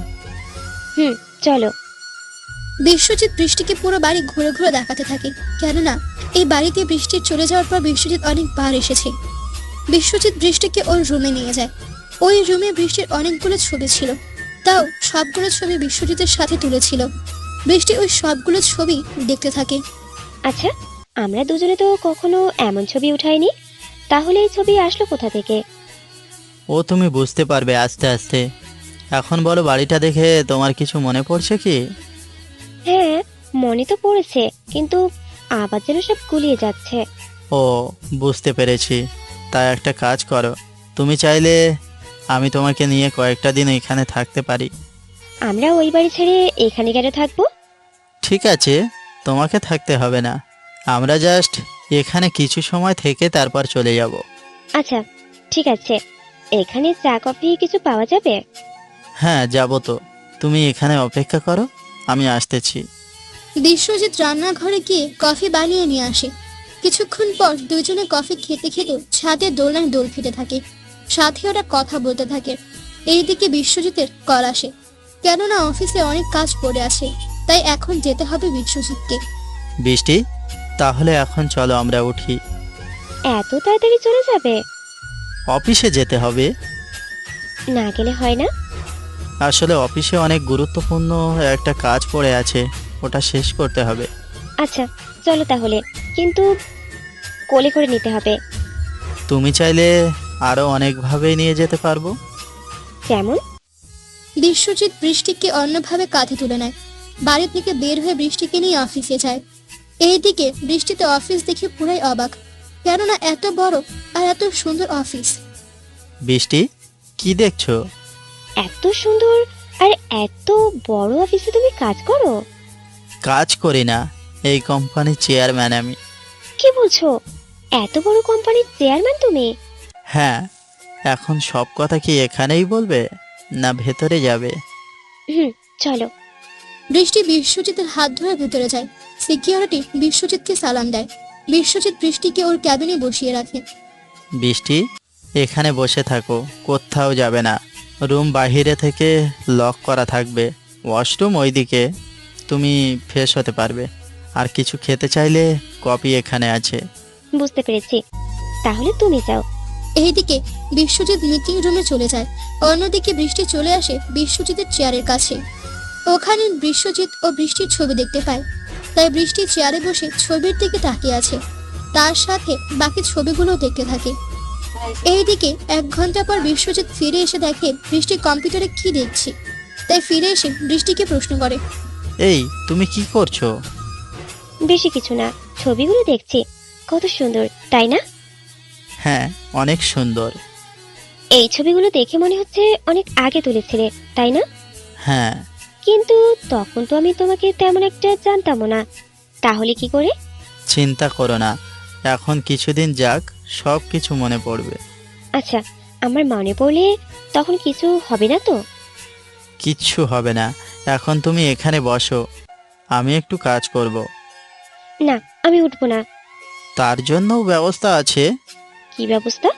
চলো। বিশ্বজিৎ বৃষ্টিকে পুরো বাড়ি ঘুরে ঘুরে দেখাতে থাকে। কেননা এই বাড়িতে বৃষ্টির চলে যাওয়ার পর বিশ্বজিৎ অনেকবার এসেছে। বিশ্বজিৎ বৃষ্টিকে ওর রুমে নিয়ে যায়। ওই রুমে বৃষ্টির অনেকগুলো ছবি ছিল, তাও সবগুলো ছবি বিশ্বজিতের সাথে তুলেছিল। বৃষ্টি ওই সবগুলো ছবি দেখতে থাকে। আচ্ছা, আমরা দুজনে তো কখনো এমন ছবি উঠাইনি, তাহলে এই ছবি আসলো কোথা থেকে? ও তুমি বুঝতে পারবে আস্তে আস্তে। এখন বলো, বাড়িটা দেখে তোমার কিছু মনে পড়ছে কি? হ্যাঁ, মনে তো পড়েছে, কিন্তু আবার যেন সব গুলিয়ে যাচ্ছে। ও, বুঝতে পেরেছি। তাই একটা কাজ করো, তুমি চাইলে আমি তোমাকে নিয়ে কয়েকটা দিন এখানে থাকতে পারি। আমরা ওই বাড়ি ছেড়ে এখানে কেন থাকবো? ঠিক আছে, তোমাকে থাকতে হবে না, আমরা জাস্ট এখানে কিছু সময় থেকে তারপর চলে যাব। আচ্ছা ঠিক আছে। এখানে চা কফি কিছু পাওয়া যাবে? হ্যাঁ, যাব তো। তুমি এখানে অপেক্ষা করো, আমি আসতেছি। বিশ্বজিৎ রান্নাঘরে গিয়ে কফি বানিয়ে নিয়ে আসে। কিছুক্ষণ পর দুজনে কফি খেতে খেতে ছাদের দোলনায় দোল খেতে থাকে, সাথে ওরা কথা বলতে থাকে। এইদিকে বিশ্বজিতের কল আসে। কেননা অফিসে অনেক কাজ পড়ে আছে, তাই এখন যেতে হবে বিশ্বজিৎকে। বৃষ্টি, তাহলে এখন চলো আমরা উঠি। এত তাড়াতাড়ি চলে যাবে? অফিসে যেতে হবে। না গেলে হয় না? আসলে অফিসে অনেক গুরুত্বপূর্ণ একটা কাজ পড়ে আছে, ওটা শেষ করতে হবে। আচ্ছা চলো তাহলে, কিন্তু কোলে করে নিতে হবে। তুমি চাইলে আরো অনেকভাবেই নিয়ে যেতে পারবো। যেমন? বিশ্বজিৎ বৃষ্টিকে অন্যভাবে কাঁধে তুলে নেয়। বাড়ি থেকে বের হয়ে বৃষ্টিকে নিয়ে অফিসে যায়। এইদিকে বৃষ্টিতে অফিস দেখে পুরাই অবাক, কেননা এত বড় আর এত সুন্দর অফিস। বৃষ্টি, কি দেখছো? এত সুন্দর আর এত বড় অফিসে তুমি কাজ করো? কাজ করি না, এই কোম্পানির চেয়ারম্যান আমি। কি বলছো? এত বড় কোম্পানির চেয়ারম্যান তুমি? হ্যাঁ, এখন সব কথা কি এখানেই বলবে না ভেতরে যাবে? চলো। বৃষ্টি বিশ্বজিতের হাত ধরে ভেতরে যায়। সিকিউরিটি বিশ্বজিৎকে সালাম দেয়। বিশ্বজিৎ বৃষ্টিকে ওর ক্যাবিনে বসিয়ে রাখে। বৃষ্টি, এখানে বসে থাকো, কোথাও যাবে না। রুম বাহিরে থেকে লক করা থাকবে, ওয়াশরুম ওইদিকে। তুমি ফ্রেশ হতে পারবে। আর কিছু খেতে চাইলে কফি এখানে আছে। বুঝতে পেরেছি, তাহলে তুমি যাও। এইদিকে বিশ্বজিৎ মিটিং রুমে চলে যায়। অন্যদিকে বৃষ্টি চলে আসে বিশ্বজিতের চেয়ারের কাছে। ওখানে বিশ্বজিৎ ও বৃষ্টির ছবি দেখতে পায়, তাই বৃষ্টি চেয়ারে বসে ছবির দিকে তাকিয়ে আছে। তার সাথে বাকি ছবিগুলো দেখতে থাকে। এইদিকে 1 ঘন্টা পর বিশ্বজিৎ ফিরে এসে দেখে বৃষ্টি কম্পিউটারে কি দেখছে, তাই ফিরে এসে বৃষ্টিকে প্রশ্ন করে। এই তুমি কি করছো? বেশি কিছু না, ছবিগুলো দেখছি। কত সুন্দর, তাই না? হ্যাঁ, অনেক সুন্দর। এই ছবিগুলো দেখে মনে হচ্ছে অনেক আগে তুলেছিলে, তাই না? হ্যাঁ। কিন্তু তখন তো আমি তোমাকে তেমন একটা জানতামও না, তাহলে কি করে? চিন্তা করো না, এখন কিছুদিন যাক, সব কিছু মনে পড়বে। আচ্ছা, আমার মনে পড়লে তখন কিছু হবে না তো? কিচ্ছু হবে না। এখন তুমি এখানে বসো, আমি একটু কাজ করব। না, আমি উঠবো না। তার জন্যও ব্যবস্থা আছে। কি ব্যবস্থা?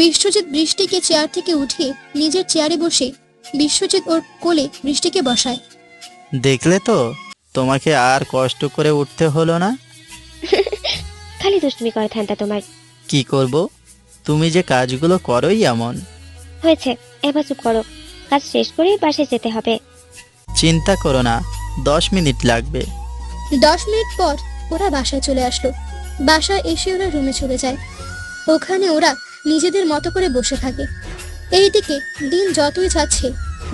বিশ্বজিৎ বৃষ্টিকে চেয়ার থেকে উঠিয়ে নিজের চেয়ারে বসে বিশ্বজিৎ ওর কোলে বৃষ্টিকে বসায়। দেখলে তো, তোমাকে আর কষ্ট করে উঠতে হলো না। খালি দুষ্টুমি করে ঠান্ডা তোমার। কি করব, তুমি যে কাজগুলো করোই এমন। হয়েছে, এবার চুপ করো। কাজ শেষ করে বাসায় যেতে হবে। চিন্তা করো না, 10 মিনিট লাগবে। 10 মিনিট পর ওরা বাসায় চলে আসলো। বাসায় এসে ওরা রুমে চলে যায়। ওখানে ওরা নিজেদের মতো করে বসে থাকে। এইদিকে দিন যতই যাচ্ছে,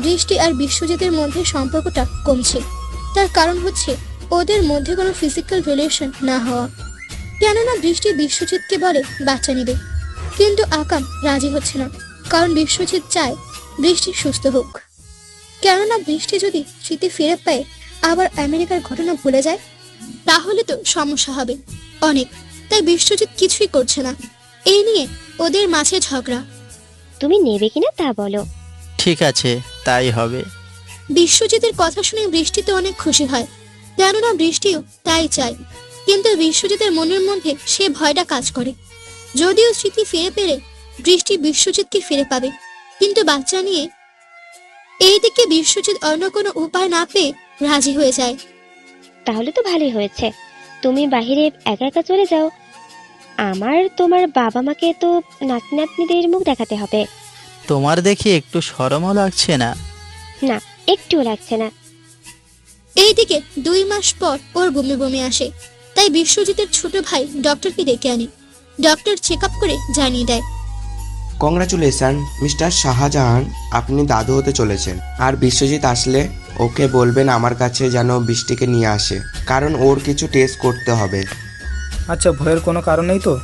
বৃষ্টি আর বিশ্বজিতের মধ্যে সম্পর্কটা কমছে। তার কারণ হচ্ছে ওদের মধ্যে কোনো ফিজিক্যাল রিলেশন না হওয়া। কেননা বৃষ্টি বিশ্বজিৎকে বলে বাচ্চা নেবে, কিন্তু আকাম রাজি হচ্ছে না, কারণ বিশ্বজিৎ চায় বৃষ্টি সুস্থ হোক। কেননা বৃষ্টি যদি স্মৃতি ফিরে পায়, আবার আমেরিকার ঘটনা ভুলে যায়, তাহলে তো সমস্যা হবে অনেক। তাই বিশ্বজিৎ কিছুই করছে না। এই নিয়ে ওদের মাঝে ঝগড়া। তুমি নেবে কিনা তা বলো। ঠিক আছে, তাই হবে। বিশ্বজিতের কথা শুনে বৃষ্টি তো অনেক খুশি হয়, কেননা বৃষ্টিও তাই চায়। কিন্তু বিশ্বজিতের মনের মধ্যে সে ভয়টা কাজ করে। যদিও স্মৃতি ফিরে পেলে বৃষ্টি বিশ্বজিৎকে ফিরে পাবে, কিন্তু বাচ্চা নিয়ে। এইদিকে বিশ্বজিৎ অন্য কোনো উপায় না পেয়ে রাজি হয়ে যায়। তাহলে তো ভালোই হয়েছে, তুমি বাহিরে একা একা চলে যাও। আমার তোমার বাবা মাকে তো নাতি নাতনিদের মুখ দেখাতে হবে। তোমার দেখি একটু শরমও লাগছে না? না, একটুও লাগছে না। এইদিকে 2 মাস পর ওর বমি বমি আসে, তাই বিশ্বজিতের ছোট ভাই ডক্টরকে ডেকে আনে। ডক্টর চেক আপ করে জানিয়ে দেয়, কংগ্রাচুলেশন মিস্টার শাহজাহান, আপনি দাদু হতে চলেছেন। আর বিশ্বজিৎ আসলে ওকে বলবেন আমার কাছে যেন বৃষ্টিকে নিয়ে আসে, কারণ ওর কিছু টেস্ট করতে হবে। আচ্ছা, ভয়ের কোনো কারণ নেই তো?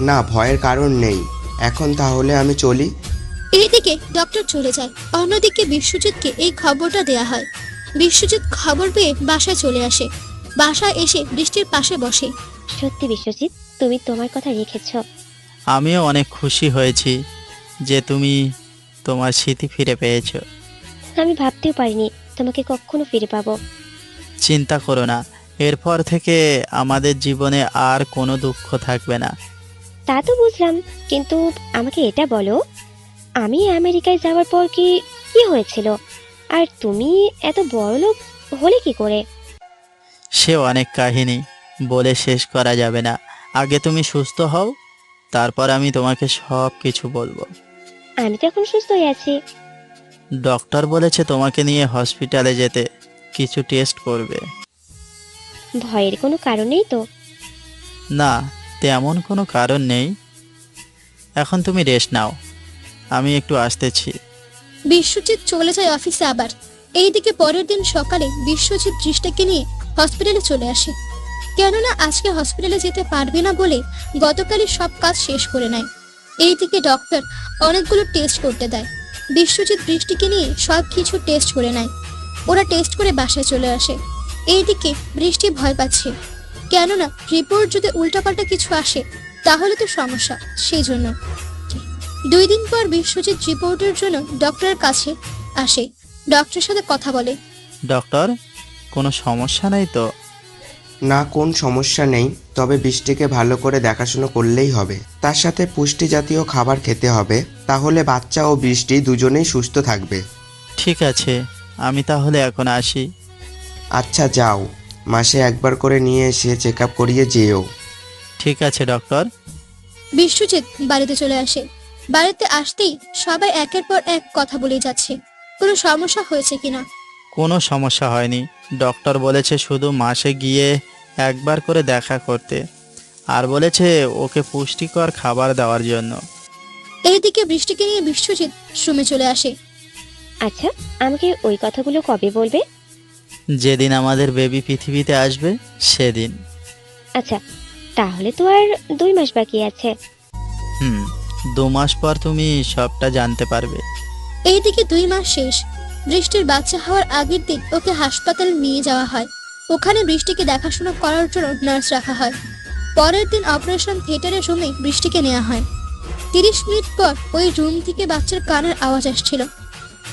না, ভয়ের কারণ নেই। এখন তাহলে আমি চলি। এইদিকে ডক্টর চলে যায়। অন্যদিকে বিশ্বজিৎকে এই খবরটা দেয়া হয়। বিশ্বজিৎ খবর পেয়ে বাসায় চলে আসে। বাসায় এসে বৃষ্টির পাশে বসে। সত্যি বিশ্বজিৎ, তুমি তোমার কথা রেখেছ। আমিও অনেক খুশি হয়েছি যে তুমি তোমার স্মৃতি ফিরে পেয়েছো। আমি ভাবতেও পারিনি তোমাকে কখনো ফিরে পাবো। চিন্তা করো না, এরপর থেকে আমাদের জীবনে আর কোনো দুঃখ থাকবে না। তা তো বুঝলাম, কিন্তু আমাকে এটা বলো, আমি আমেরিকায় যাওয়ার পর কি কি হয়েছিল, আর তুমি এত বড়লোক হলে কি করে? সে অনেক কাহিনী, বলে শেষ করা যাবে না। আগে তুমি সুস্থ হও, তারপর আমি তোমাকে সব কিছু বলবো। আমি তো এখন সুস্থ হয়ে আছি। ডক্টর বলেছে তোমাকে নিয়ে হসপিটালে যেতে, কিছু টেস্ট করবে। ভয়ের কোনো কারণ নেই তো? না, তেমন কোনো কারণ নেই। এখন তুমি রেস্ট নাও, আমি একটু আসতেছি। বিশ্বজিৎ চলে যায় অফিসে আবার। এইদিকে পরের দিন সকালে বিশ্বজিৎ দৃষ্টিকে নিয়ে হসপিটালে চলে আসে। কেননা আজকে হসপিটালে যেতে পারবে না বলে গতকালই সব কাজ শেষ করে নেয়। এইদিকে ডক্টর অনেকগুলো টেস্ট করতে দেয়। বিশ্বজিৎ বৃষ্টিকে নিয়ে সব কিছু টেস্ট করে নেয়। ওরা টেস্ট করে বাসায় চলে আসে। এইদিকে বৃষ্টি ভয় পাচ্ছে, কেননা রিপোর্ট যদি উল্টাপাল্টা কিছু আসে তাহলে তো সমস্যা। সেই জন্য 2 দিন পর বিশ্বজিৎ রিপোর্টের জন্য ডক্টরের কাছে আসে। ডক্টরের সাথে কথা বলে। ডক্টর, কোনো সমস্যা নেই তো? না, কোন সমস্যা নেই, তবে বৃষ্টিকে ভালো করে দেখাশোনা করলেই হবে। তার সাথে পুষ্টি জাতীয় খাবার খেতে হবে, তাহলে বাচ্চা ও বৃষ্টি দুজনেই সুস্থ থাকবে। ঠিক আছে, আমি তাহলে এখন আসি। আচ্ছা যাও, মাসে একবার করে নিয়ে এসে চেক আপ করিয়ে যেও। ঠিক আছে ডক্টর। বিশ্বজিৎ বাড়িতে চলে আসে। বাড়িতে আসতেই সবাই একের পর এক কথা বলে যাচ্ছে কোনো সমস্যা হয়েছে কিনা। কোনো সমস্যা হয়নি, ডক্টর বলেছে শুধু মাসে গিয়ে একবার করে দেখা করতে, আর বলেছে ওকে পুষ্টিকর খাবার দেওয়ার জন্য। এইদিকে বৃষ্টিকে নিয়ে বিশ্বজিৎ রুমে চলে আসে। আচ্ছা, আমাকে ওই কথাগুলো কবে বলবে? যেদিন আমাদের বেবি পৃথিবীতে আসবে সেদিন। আচ্ছা, তাহলে তো আর 2 মাস বাকি আছে। 2 মাস পর তুমি সবটা জানতে পারবে। এইদিকে 2 মাস শেষ। বৃষ্টির বাচ্চা হওয়ার আগের দিন ওকে হাসপাতালে নিয়ে যাওয়া হয়। ওখানে বৃষ্টিকে দেখাশোনা করার জন্য নার্স রাখা হয়। পরের দিন অপারেশন থিয়েটারের রুমে বৃষ্টিকে নেওয়া হয়। 30 মিনিট পর ওই রুম থেকে বাচ্চার কান্নার আওয়াজ আসছিল।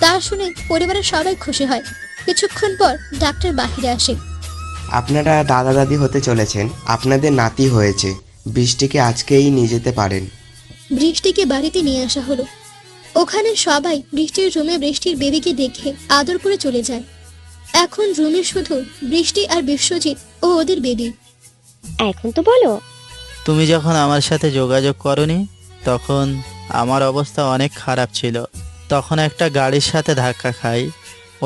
তা শুনে পরিবারের সবাই খুশি হয়। কিছুক্ষণ পর ডাক্তার বাহিরে আসে। আপনারা দাদা দাদি হতে চলেছেন, আপনাদের নাতি হয়েছে। বৃষ্টিকে আজকেই নিয়ে যেতে পারেন। বৃষ্টিকে বাড়িতে নিয়ে আসা হলো। ওখানে সবাই বৃষ্টির রুমে বৃষ্টির বেবিকে দেখে আদর করে চলে যায়। এখন রুমে শুধু বৃষ্টি আর বিশ্বজিৎ ও ওদের বেবি। এখন তো বলো। তুমি যখন আমার সাথে যোগাযোগ করনি তখন আমার অবস্থা অনেক খারাপ ছিল। তখন একটা গাড়ির সাথে ধাক্কা খাই।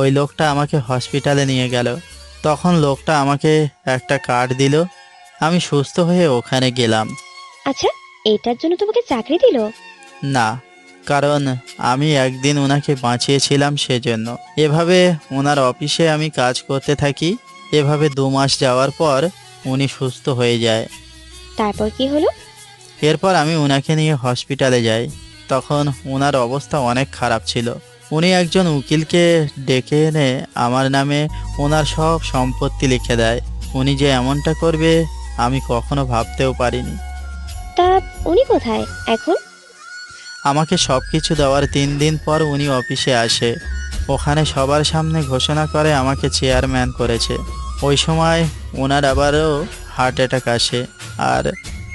ওই লোকটা আমাকে হসপিটালে নিয়ে গেল। তখন লোকটা আমাকে একটা কার্ড দিল। আমি সুস্থ হয়ে ওখানে গেলাম। আচ্ছা, এটার জন্য তোমাকে চাকরি দিল? না, কারণ আমি একদিন ওনাকে বাঁচিয়েছিলাম সেজন্য। এভাবে ওনার অফিসে আমি কাজ করতে থাকি। এভাবে 2 মাস যাওয়ার পর উনি সুস্থ হয়ে যায়। তারপর কি হলো? এরপর আমি ওনাকে নিয়ে হসপিটালে যাই। তখন ওনার অবস্থা অনেক খারাপ ছিল। উনি একজন উকিলকে ডেকে এনে আমার নামে ওনার সব সম্পত্তি লিখে দেয়। উনি যে এমনটা করবে আমি কখনো ভাবতেও পারিনি। তা উনি কোথায় এখন? আমাকে সব কিছু দেওয়ার 3 দিন পর উনি অফিসে আসে। ওখানে সবার সামনে ঘোষণা করে আমাকে চেয়ারম্যান করেছে। ওই সময় ওনার আবারও হার্ট অ্যাটাক আসে আর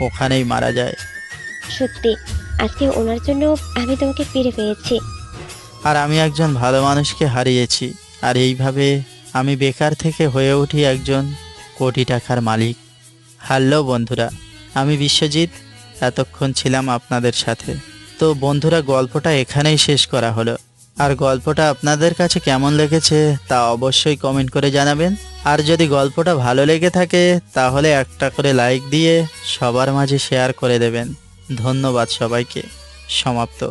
ওখানেই মারা যায়। সত্যি, আজকে ওনার জন্য আমি তোমাকে ফিরে পেয়েছি। আর আমি একজন ভালো মানুষকে হারিয়েছি। আর এইভাবে আমি বেকার থেকে হয়ে উঠি একজন কোটি টাকার মালিক। হ্যালো বন্ধুরা, আমি বিশ্বজিৎ। এতক্ষণ ছিলাম আপনাদের সাথে। তো বন্ধুরা, গল্পটা এখানেই শেষ করা হলো। আর গল্পটা আপনাদের কাছে কেমন লেগেছে তা অবশ্যই কমেন্ট করে জানাবেন। আর যদি গল্পটা ভালো লেগে থাকে তাহলে একটা করে লাইক দিয়ে সবার মাঝে শেয়ার করে দেবেন। ধন্যবাদ সবাইকে। সমাপ্ত।